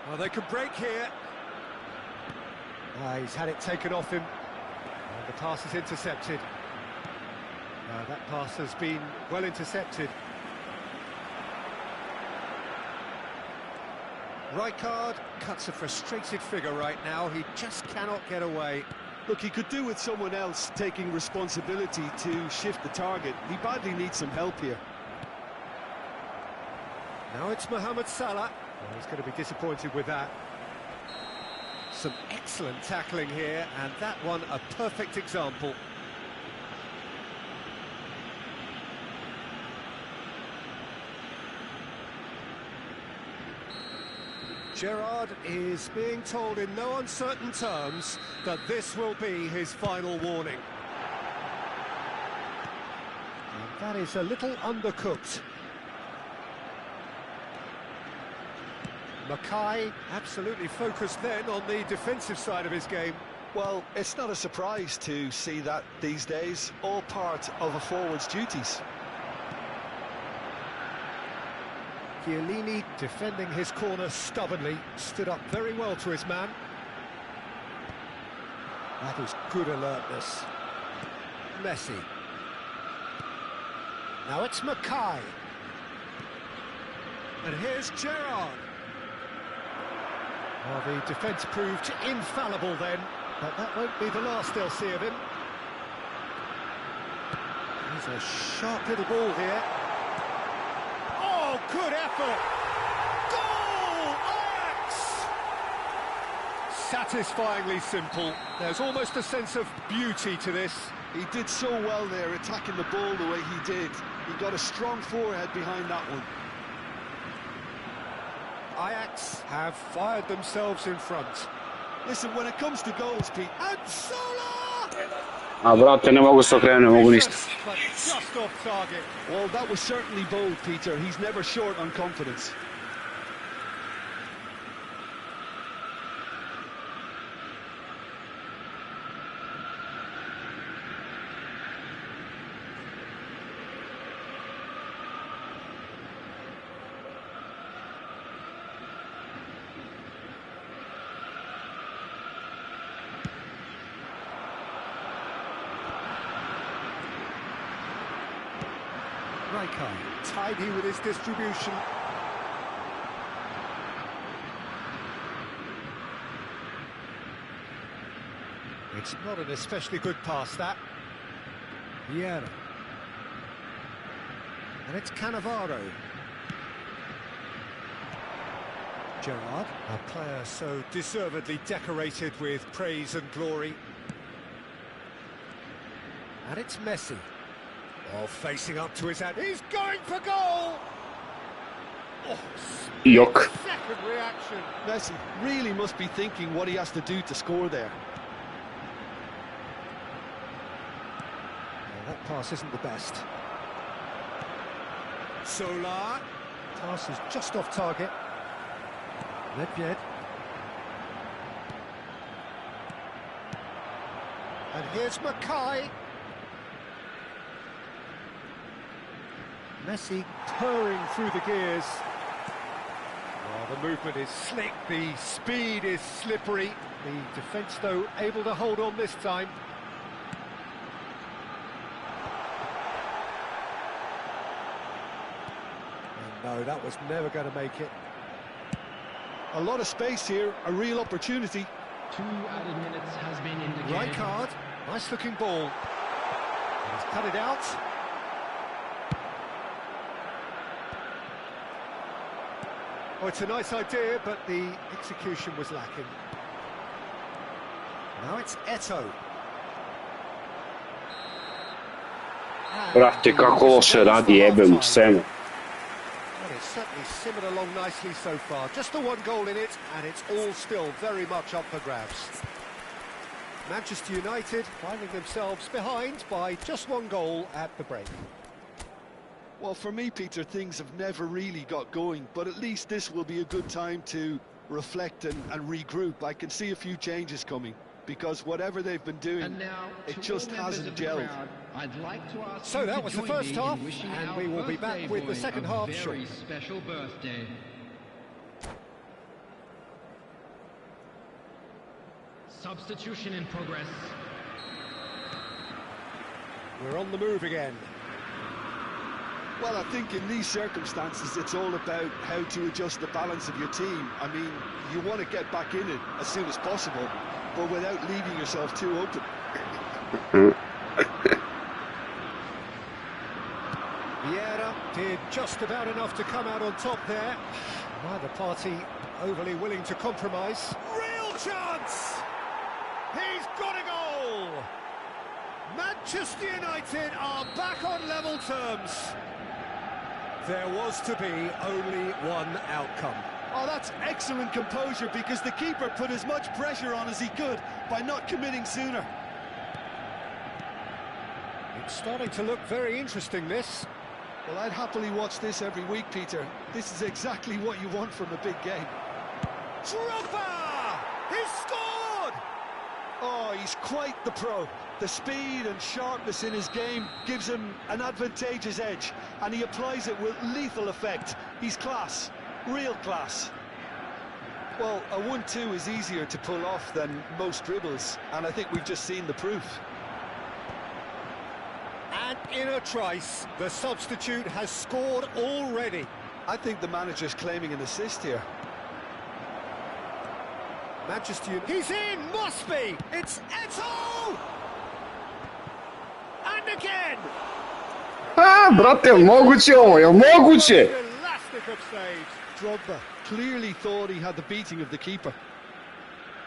Oh, they could break here. He's had it taken off him. And the pass is intercepted. That pass has been well intercepted. Rijkaard cuts a frustrated figure right now. He just cannot get away. Look, he could do with someone else taking responsibility to shift the target. He badly needs some help here. Now it's Mohamed Salah. Oh, he's going to be disappointed with that. Some excellent tackling here, and that one a perfect example. Gerrard is being told in no uncertain terms that this will be his final warning. And that is a little undercooked. Mackay absolutely focused then on the defensive side of his game. Well, it's not a surprise to see that these days, all part of a forward's duties. Chiellini defending his corner stubbornly, stood up very well to his man. That is good alertness. Messi. Now it's Mackay. And here's Gerrard. Well, the defence proved infallible then, but that won't be the last they'll see of him. There's a sharp little ball here. Oh, good effort! Goal! Ajax! Satisfyingly simple. There's almost a sense of beauty to this. He did so well there, attacking the ball the way he did. He got a strong forehead behind that one. Ajax have fired themselves in front. Listen, when it comes to goals, Pete... And Salah! A brate, ne mogu se okrenuti, ne mogu ništa. But just off target. Well, that was certainly bold, Peter. He's never short on confidence. striker, tidy with his distribution. It's not an especially good pass, that. Vieira. And it's Cannavaro. Gerrard, a player so deservedly decorated with praise and glory. And it's Messi. Oh, facing up to his hand. He's going for goal! Oh, Yok. second reaction. Messi really must be thinking what he has to do to score there. Well, that pass isn't the best. Solar. Pass is just off target. Nedved. And here's Mackay. Messi purring through the gears. Oh, the movement is slick, the speed is slippery. The defence, though, able to hold on this time. And no, that was never going to make it. A lot of space here, a real opportunity. 2 added minutes has been indicated. Right card, nice looking ball. And he's cut it out. Oh, it's a nice idea, but the execution was lacking. Now it's Eto'o. Brate, kako loše radi, jebe mu svemu. Well, it's certainly simmered along nicely so far. Just the one goal in it, and it's all still very much up for grabs. Manchester United finding themselves behind by just one goal at the break. Well, for me, Peter, things have never really got going, but at least this will be a good time to reflect and regroup. I can see a few changes coming, because whatever they've been doing, it just hasn't gelled. So that was the first half, and we will be back with the second half shortly. Special birthday. Substitution in progress. We're on the move again. Well, I think in these circumstances, it's all about how to adjust the balance of your team. I mean, you want to get back in it as soon as possible, but without leaving yourself too open. Vieira did just about enough to come out on top there. Neither party overly willing to compromise. Real chance! He's got a goal! Manchester United are back on level terms. There was to be only one outcome. Oh, that's excellent composure, because the keeper put as much pressure on as he could by not committing sooner. It's starting to look very interesting, this. Well, I'd happily watch this every week, Peter. This is exactly what you want from a big game. Drogba! He's scored! Oh, he's quite the pro. The speed and sharpness in his game gives him an advantageous edge, and he applies it with lethal effect. He's class, real class. Well, a 1-2 is easier to pull off than most dribbles, and I think we've just seen the proof. And in a trice, the substitute has scored already. I think the manager's claiming an assist here. Manchester United. He's in! Must be! It's Eto'o! And again! Brate, moguće ovo, je moguće? Elastic of stage. Drogba clearly thought he had the beating of the keeper.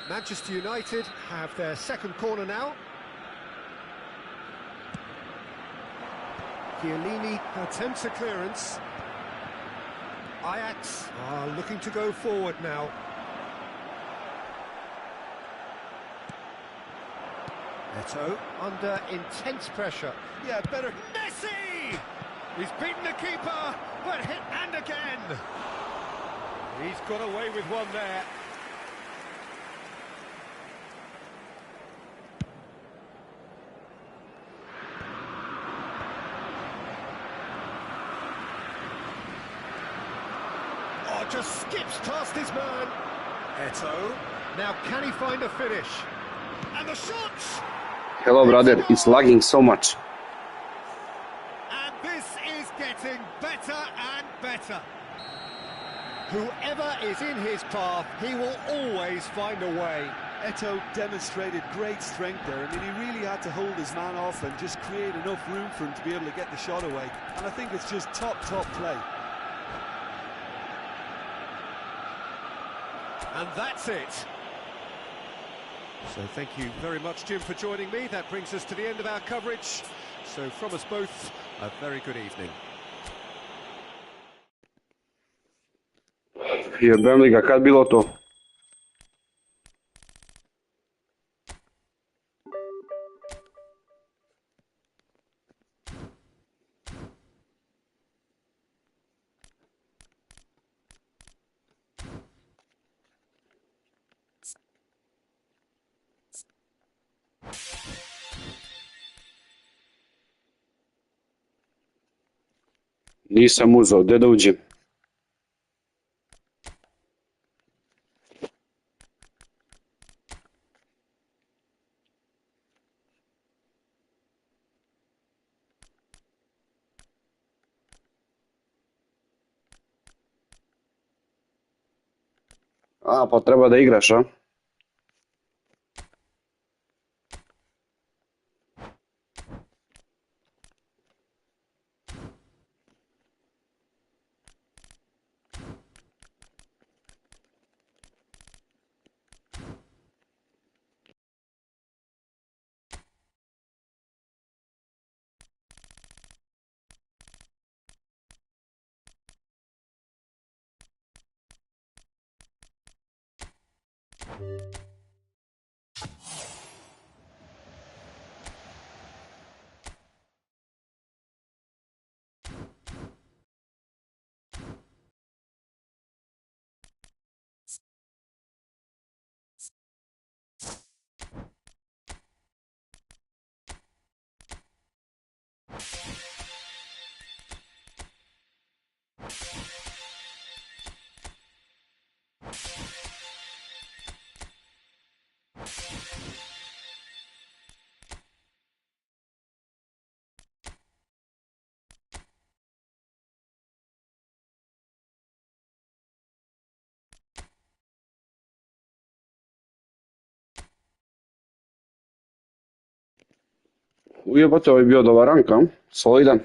Manchester United have their second corner now. Chiellini attempts a clearance. Ajax are looking to go forward now. Eto'o under intense pressure. Yeah, better. Messi! He's beaten the keeper, but hit and again. He's got away with one there. Oh, just skips past his man. Eto'o. Now can he find a finish? And the shots! Hello, brother, it's lagging so much. And this is getting better. Whoever is in his path, he will always find a way. Eto'o demonstrated great strength there. I mean, he really had to hold his man off and just create enough room for him to be able to get the shot away. And I think it's just top play. And that's it. So thank you very much, Jim, for joining me. That brings us to the end of our coverage. So from us both, a very good evening. Jebem li ga, kad bilo to? Nisam uzeo, gdje da uđem? A, pa treba da igraš, a? Ujebate, ovo je bio dobar rank, a? Solidan.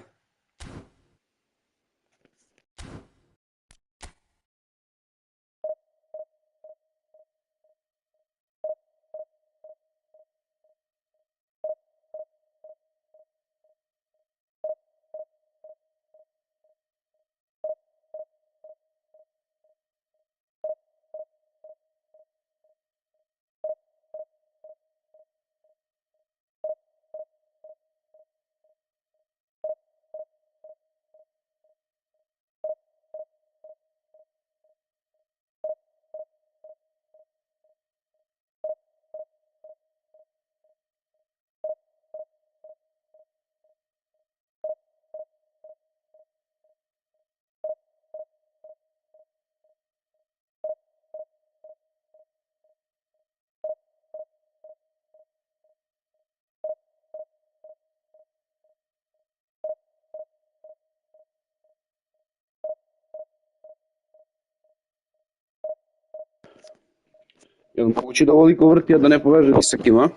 Jel moguće da ovoliko vrti, a da ne poveže ni sa kim, a?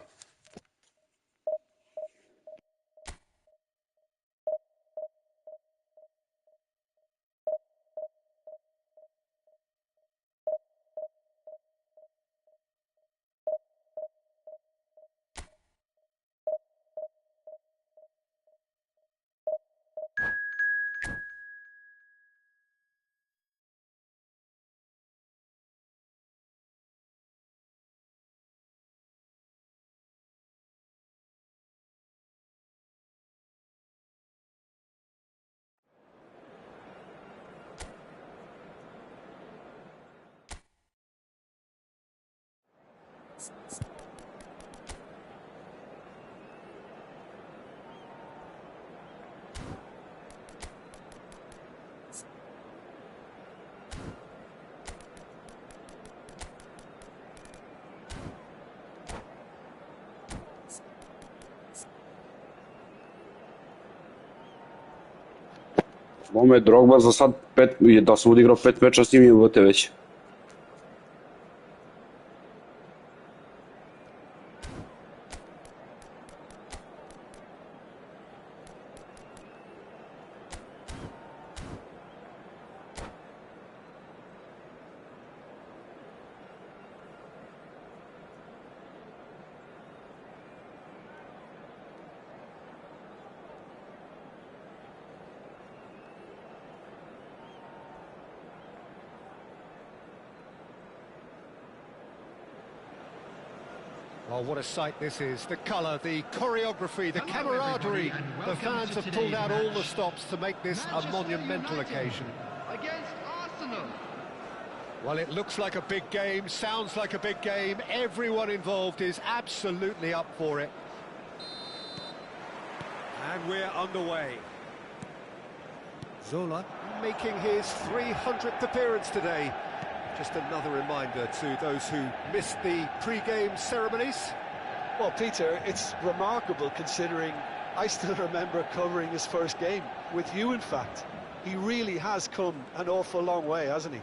Mome Drogba za sad da sam odigrao 5 meča s njim je bote već. Well, what a sight this is. The colour, the choreography, the camaraderie. The fans have pulled out all the stops to make this a monumental occasion. Against Arsenal. Well, it looks like a big game, sounds like a big game. Everyone involved is absolutely up for it. And we're underway. Zola making his 300th appearance today. Just another reminder to those who missed the pre-game ceremonies. Well, Peter, it's remarkable considering I still remember covering his first game, with you in fact. He really has come an awful long way, hasn't he?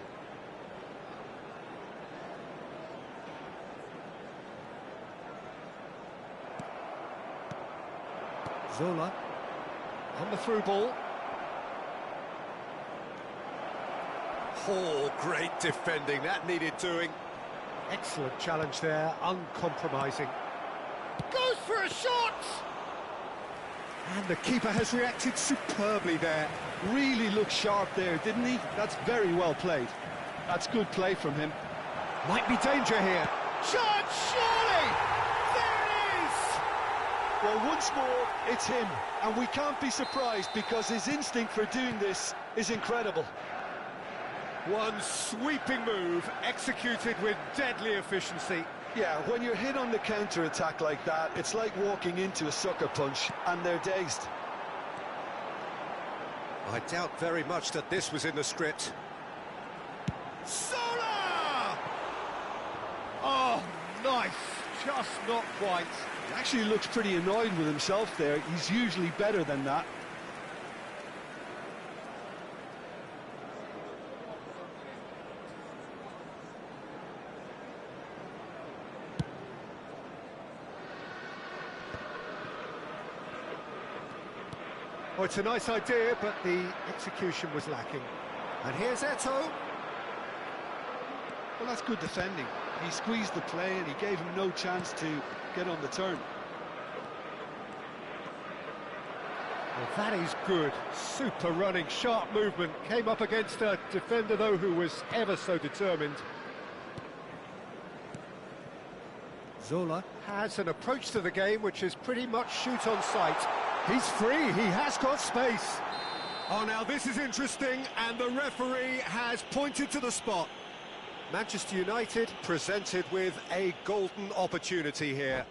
Zola on the through ball. Oh, great defending, that needed doing. Excellent challenge there, uncompromising. Goes for a shot! And the keeper has reacted superbly there. Really looked sharp there, didn't he? That's very well played. That's good play from him. Might be danger here. Shot, surely! There it is! Well, once more, it's him. And we can't be surprised because his instinct for doing this is incredible. One sweeping move, executed with deadly efficiency. Yeah, when you're hit on the counter-attack like that, it's like walking into a sucker punch, and they're dazed. I doubt very much that this was in the script. Zola! Oh, nice, just not quite. He actually looks pretty annoyed with himself there. He's usually better than that. Oh, it's a nice idea, but the execution was lacking. And here's Eto'o. Well, that's good defending. He squeezed the play and he gave him no chance to get on the turn. Well, that is good. Super running, sharp movement. Came up against a defender, though, who was ever so determined. Zola has an approach to the game which is pretty much shoot on sight. He's free, he has got space. Oh, now this is interesting, and the referee has pointed to the spot. Manchester United presented with a golden opportunity here.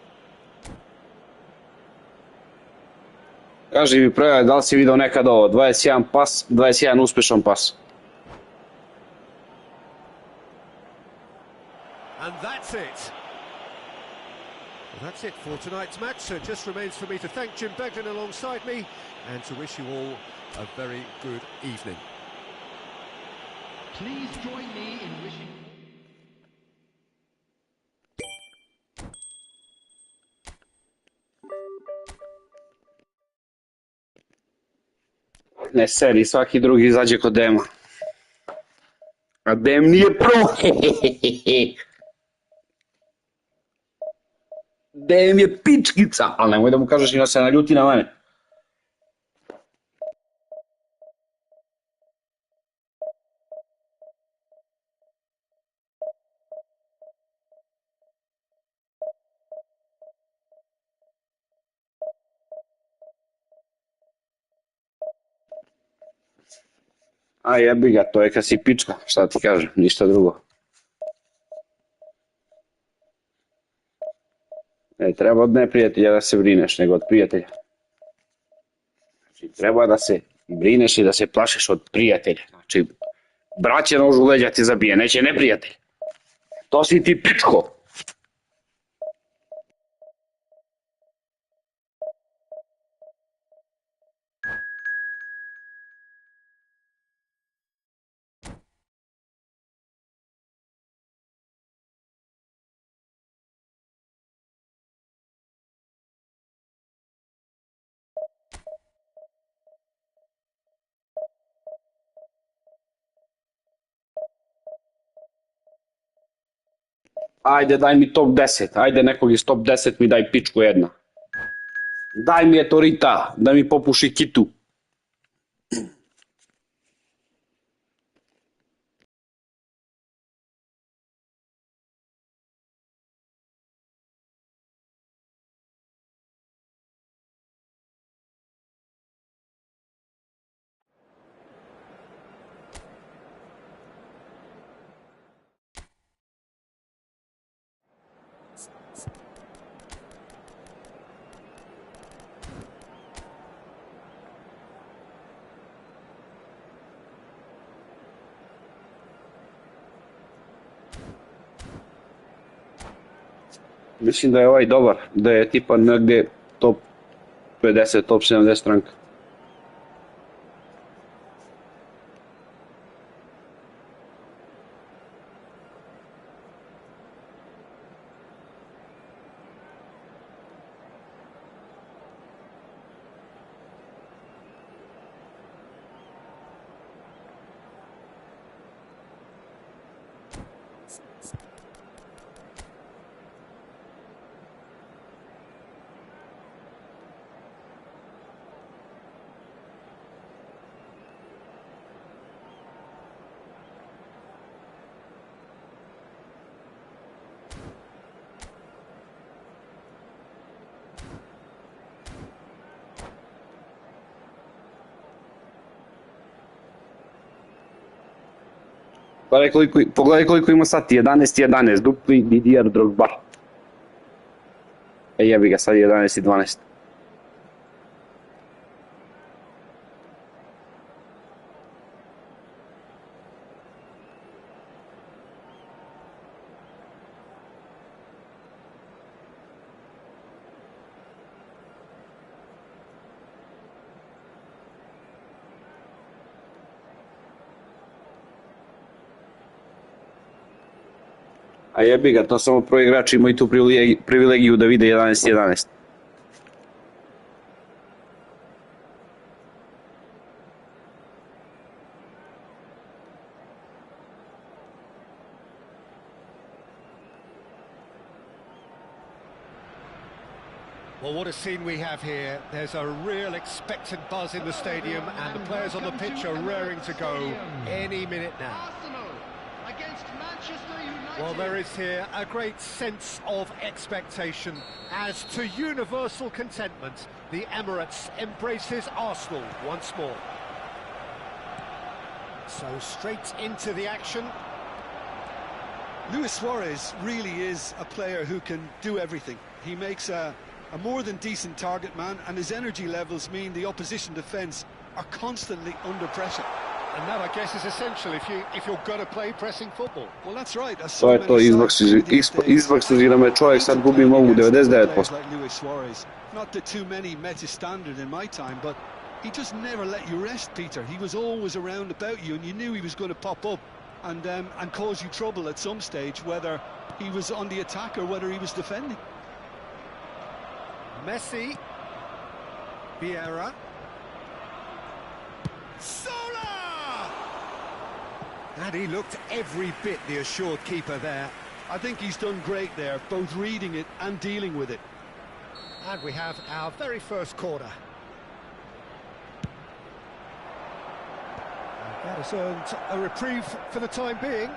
Kaži mi Preja, da li si vidio nekad ovo, 21 pas, 21 uspješan pas. And that's it. Well, that's it for tonight's match, so it just remains for me to thank Jim Beglin alongside me and to wish you all a very good evening. Please join me in wishing... Ne seri, svaki drugi izađe kod Dema. A Dem nije pro. Dem je pičkica, ali nemoj da mu kažeš i da se naljuti na mene. A jebi ga, to je kad si pička, šta ti kažem, ništa drugo. Ne treba od neprijatelja da se brineš, nego od prijatelja. Znači, treba da se brineš i da se plašiš od prijatelja. Znači, braće nož u leđa ti zabije, neće neprijatelj. To si ti pičko. Ajde, daj mi top 10. Ajde, nekog iz top 10 mi daj pičku jedna. Daj mi Etorita, da mi popuši kitu. Mislim da je ovaj dobar, da je tipa negdje top 50, top 70 stranka. Pogledaj koliko ima sad, 11-11, dupli Didier Drogba. Jebi ga, sad 11-12. A jebi ga, to samo pro igrači imaju tu privilegiju da vide 11-11. Well, what a scene we have here. There's a real expectant buzz in the stadium, and the players on the pitch are raring to go any minute now. Well, there is here a great sense of expectation. As to universal contentment, the Emirates embraces Arsenal once more. So straight into the action. Luis Suarez really is a player who can do everything. He makes a more than decent target man, and his energy levels mean the opposition defence are constantly under pressure. And that, I guess, is essential if you're going to play pressing football. Well, that's right. To je to, izbaksuzira me čovjek, sad gubim ovu 99%. Like Luis Suarez. Not that too many met his standard in my time, but he just never let you rest, Peter. He was always around about you, and you knew he was going to pop up and cause you trouble at some stage, whether he was on the attack or whether he was defending. Messi, Vieira, Sola! And he looked every bit the assured keeper there. I think he's done great there, both reading it and dealing with it. And we have our very first corner. That has earned a reprieve for the time being.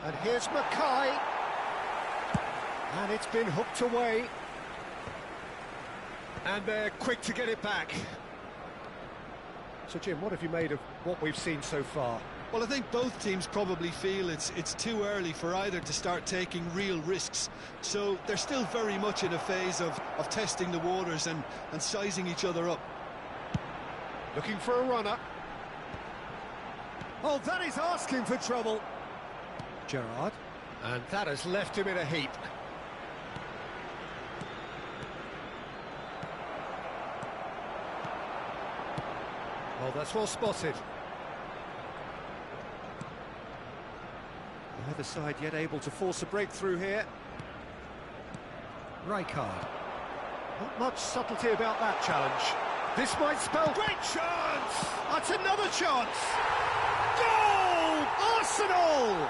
And here's Mackay. And it's been hooked away. And they're quick to get it back. So, Jim, what have you made of what we've seen so far? Well, I think both teams probably feel it's too early for either to start taking real risks. So they're still very much in a phase of testing the waters and sizing each other up. Looking for a runner. Oh, that is asking for trouble. Gerrard. And that has left him in a heap. Well, that's well spotted. Neither side yet able to force a breakthrough here. Rijkaard. Not much subtlety about that challenge. This might spell great chance! That's another chance! Goal! Arsenal!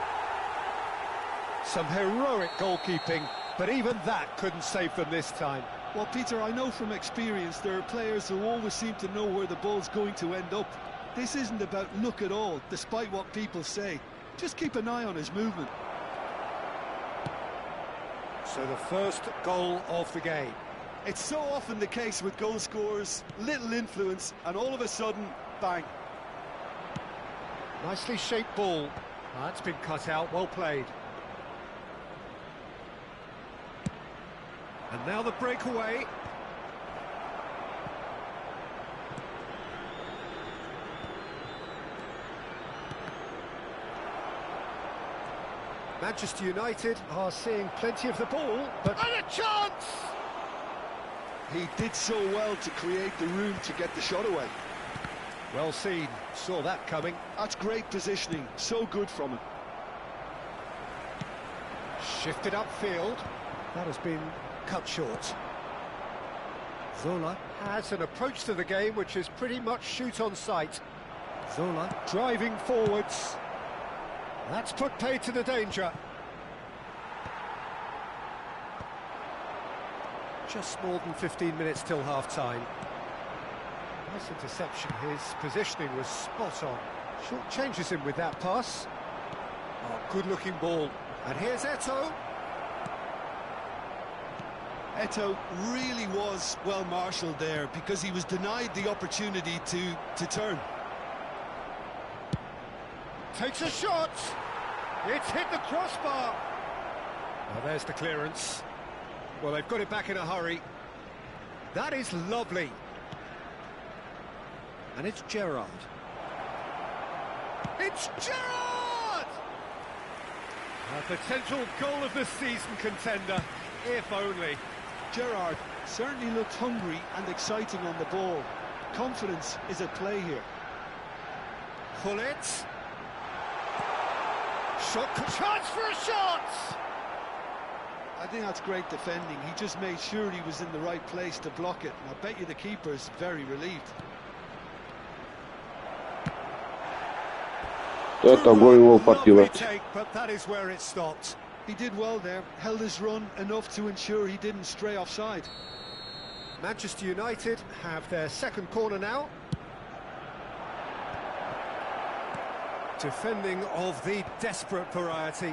Some heroic goalkeeping, but even that couldn't save them this time. Well, Peter, I know from experience there are players who always seem to know where the ball's going to end up. This isn't about luck at all, despite what people say. Just keep an eye on his movement. So the first goal of the game. It's so often the case with goal scorers, little influence, and all of a sudden, bang. Nicely shaped ball. That's been cut out, well played. And now the breakaway. Manchester United are seeing plenty of the ball, but... And a chance! He did so well to create the room to get the shot away. Well seen, saw that coming. That's great positioning, so good from him. Shifted upfield. That has been cut short. Zola has an approach to the game which is pretty much shoot on sight. Zola driving forwards. That's put paid to the danger. Just more than 15 minutes till half-time. Nice interception, his positioning was spot on. Short changes him with that pass. Oh, good-looking ball. And here's Eto'o. Eto'o really was well marshalled there because he was denied the opportunity to turn. Takes a shot. It's hit the crossbar. Well, there's the clearance. Well, they've got it back in a hurry. That is lovely. And it's Gerrard. It's Gerrard! A potential goal of the season contender, if only. Gerrard certainly looked hungry and exciting on the ball. Confidence is at play here. Pullet. Shot, chance for a shot! I think that's great defending. He just made sure he was in the right place to block it. And I bet you the keeper's very relieved. Lovely take, but that is where it stopped. He did well there, held his run enough to ensure he didn't stray offside. Manchester United have their second corner now. Defending of the desperate variety.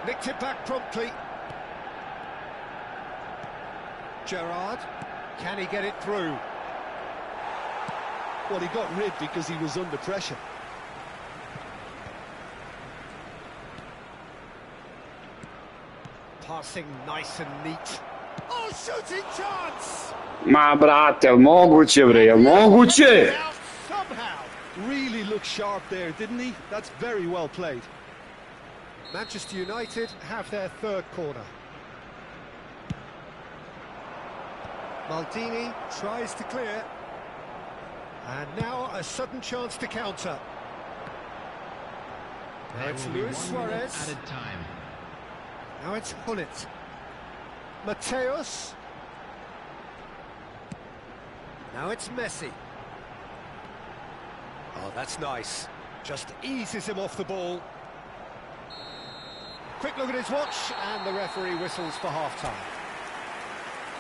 Nicked it back promptly. Gerrard, can he get it through? Well, he got rid because he was under pressure. Passing nice and neat. Oh, shooting chance! Ma brate, jel moguće bre, jel moguće? Somehow. Really looked sharp there, didn't he? That's very well played. Manchester United have their third corner. Maldini tries to clear. And now a sudden chance to counter. Now it's Luis Suarez. Added time. Now it's Hullet. Mateus. Now it's Messi. Oh, that's nice. Just eases him off the ball. Quick look at his watch, and the referee whistles for half-time.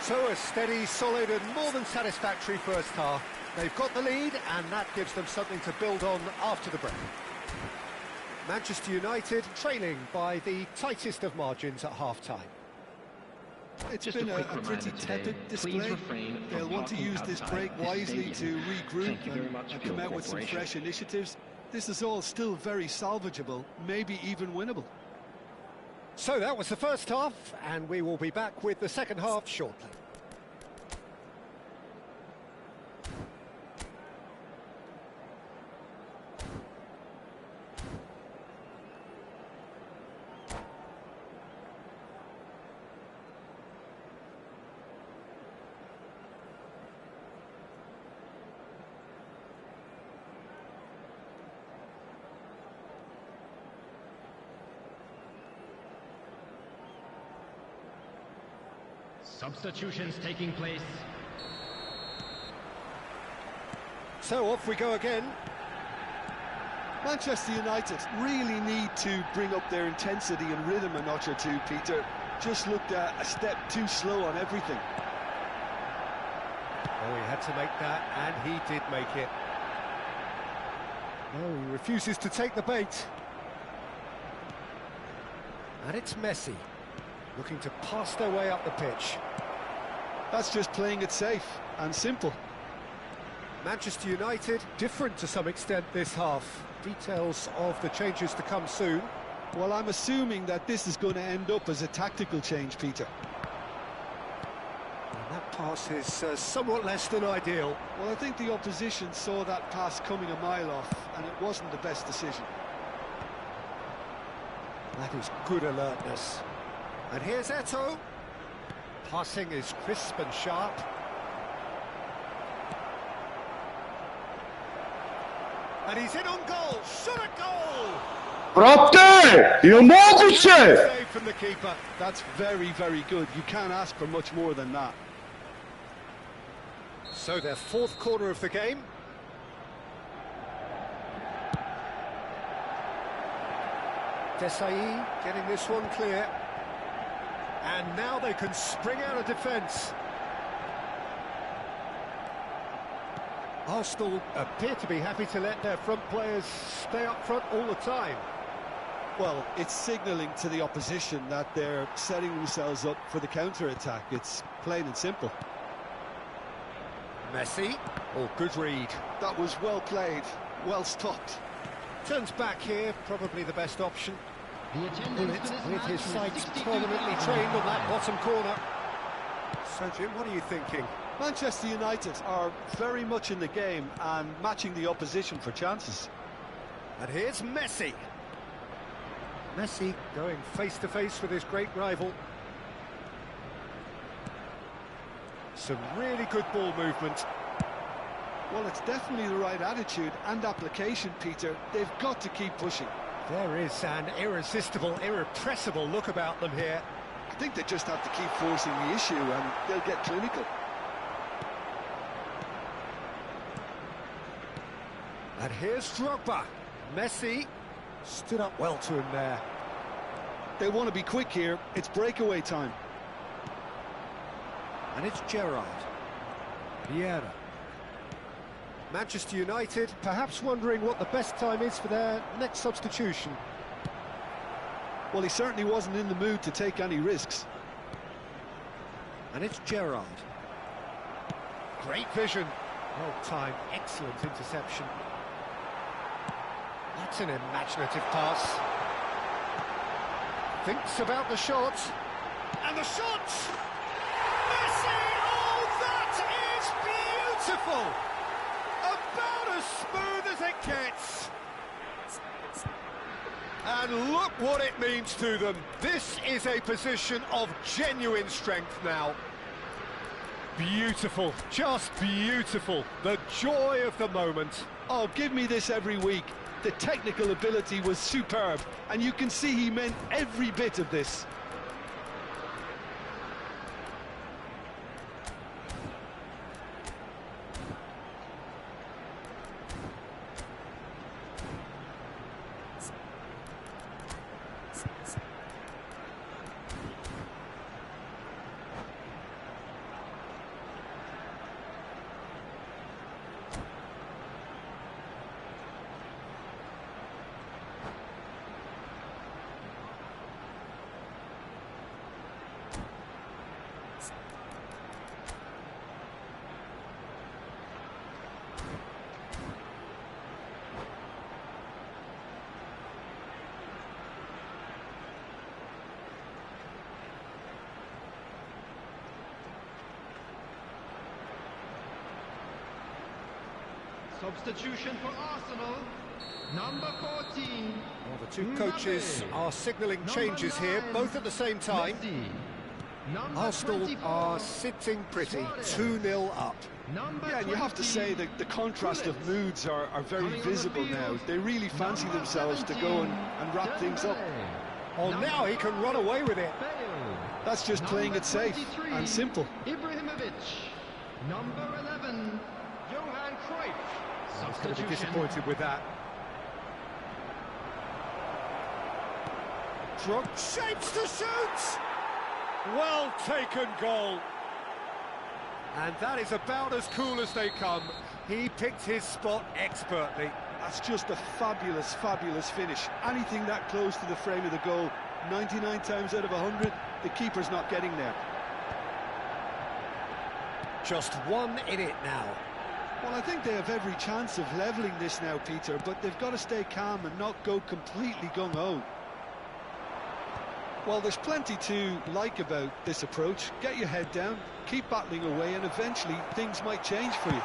So a steady, solid and more than satisfactory first half. They've got the lead, and that gives them something to build on after the break. Manchester United trailing by the tightest of margins at half-time. It's Just been a a quick pretty reminder today, tepid please display. refrain from They'll want to talking use this outside break this wisely stadium. to regroup Thank you very much and for your come out with some cooperation. fresh initiatives. This is all still very salvageable, maybe even winnable. So that was the first half, and we will be back with the second half shortly. Substitutions taking place. So off we go again. Manchester United really need to bring up their intensity and rhythm a notch or two, Peter. Just looked a step too slow on everything. Oh, he had to make that, and he did make it. No, he refuses to take the bait. And it's Messi, looking to pass their way up the pitch. That's just playing it safe and simple. Manchester United, different to some extent this half. Details of the changes to come soon. Well, I'm assuming that this is going to end up as a tactical change, Peter. And that pass is somewhat less than ideal. Well, I think the opposition saw that pass coming a mile off, and it wasn't the best decision. That is good alertness. And here's Eto'o. Passing is crisp and sharp. And he's in on goal. Shot a goal! Brate, je moguće! Save from the keeper. That's very, very good. You can't ask for much more than that. So their fourth corner of the game. Desai getting this one clear. And now they can spring out of defence. Arsenal appear to be happy to let their front players stay up front all the time. Well, it's signalling to the opposition that they're setting themselves up for the counter-attack. It's plain and simple. Messi. Oh, good read. That was well played, well stopped. Turns back here, probably the best option. The attendance for this With his match sights was permanently 62. trained on that bottom corner. So, Jim, what are you thinking? Manchester United are very much in the game and matching the opposition for chances. And here's Messi. Messi going face-to-face with his great rival. Some really good ball movement. Well, it's definitely the right attitude and application, Peter. They've got to keep pushing. There is an irresistible, irrepressible look about them here. I think they just have to keep forcing the issue and they'll get clinical. And here's Drogba. Messi stood up well to him there. They want to be quick here. It's breakaway time. And it's Gerrard. Vieira. Manchester United perhaps wondering what the best time is for their next substitution. Well, he certainly wasn't in the mood to take any risks. And it's Gerrard. Great vision. Well timed, excellent interception. That's an imaginative pass. Thinks about the shot. And the shot! Messi! Oh, that is beautiful! About as smooth as it gets. And look what it means to them. This is a position of genuine strength now. Beautiful, just beautiful. The joy of the moment. Oh, give me this every week. The technical ability was superb, and you can see he meant every bit of this. Substitution for Arsenal, number 14. Well, the two coaches are signalling changes here, both at the same time. Arsenal are sitting pretty, 2-0 up. Yeah, and you have to say that the contrast of moods are very visible now. They really fancy themselves to go and wrap things up. Oh, now he can run away with it. That's just playing it safe and simple. Ibrahimovic. Number 11, Johan Cruyff. He's going to be disappointed with that. Drunk shapes to shoot! Well taken goal. And that is about as cool as they come. He picked his spot expertly. That's just a fabulous, fabulous finish. Anything that close to the frame of the goal, 99 times out of 100, the keeper's not getting there. Just one in it now. Well, I think they have every chance of levelling this now, Peter, but they've got to stay calm and not go completely gung-ho. Well, there's plenty to like about this approach. Get your head down, keep battling away, and eventually things might change for you.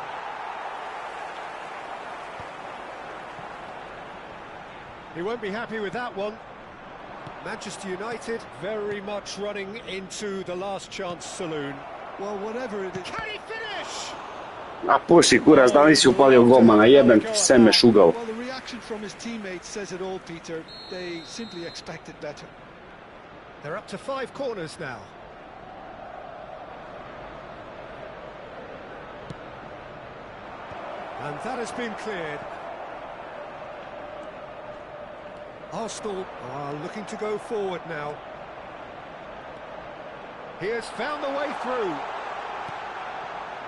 He won't be happy with that one. Manchester United very much running into the last chance saloon. Well, whatever it is... Can he finish? A puši kurac, da nisi upalio golmana, jebem ti seme šugao. Well, the reaction from his teammates says it all, Peter. They simply expected better. They're up to 5 corners now. And that has been cleared. Arsenal are looking to go forward now. He has found the way through.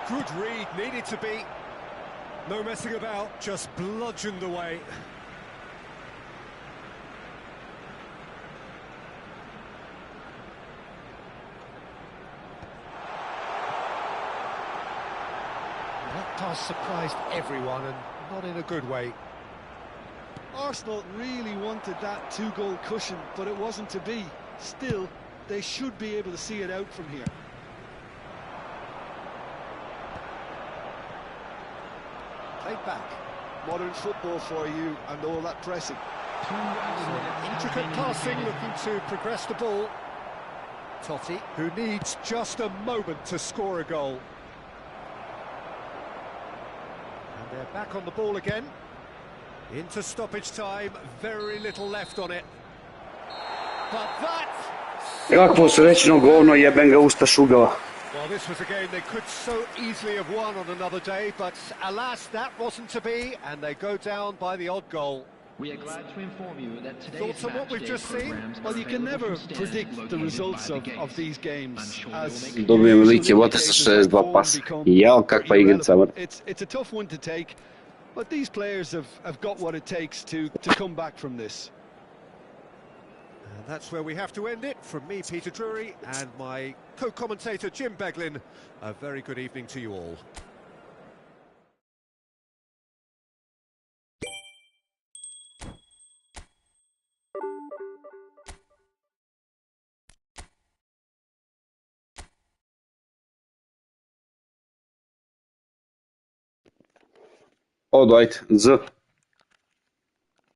Good read, needed to be. No messing about, just bludgeoned away. That pass surprised everyone, and not in a good way. Arsenal really wanted that 2-goal cushion, but it wasn't to be. Still, they should be able to see it out from here. Played back. Modern football for you and all that pressing. Intricate passing, looking to progress the ball. Totti, who needs just a moment to score a goal. And they're back on the ball again. Into stoppage time, very little left on it. But that... Kakvo srećno govno, jebem ga usta šugava. Well, this was a game they could so easily have won on another day, but alas, that wasn't to be, and they go down by the odd goal. We are glad to inform you that today's Thoughts on what we've just seen? Well, you can never predict the results of these games. Dobijem like vota sa 62 pasa. Jao, kakva igrica. It's a tough one to take, but these players have got what it takes to come back from this. And that's where we have to end it. From me, Peter Drury, and my co-commentator, Jim Beglin, a very good evening to you all. Od, ajde, Z.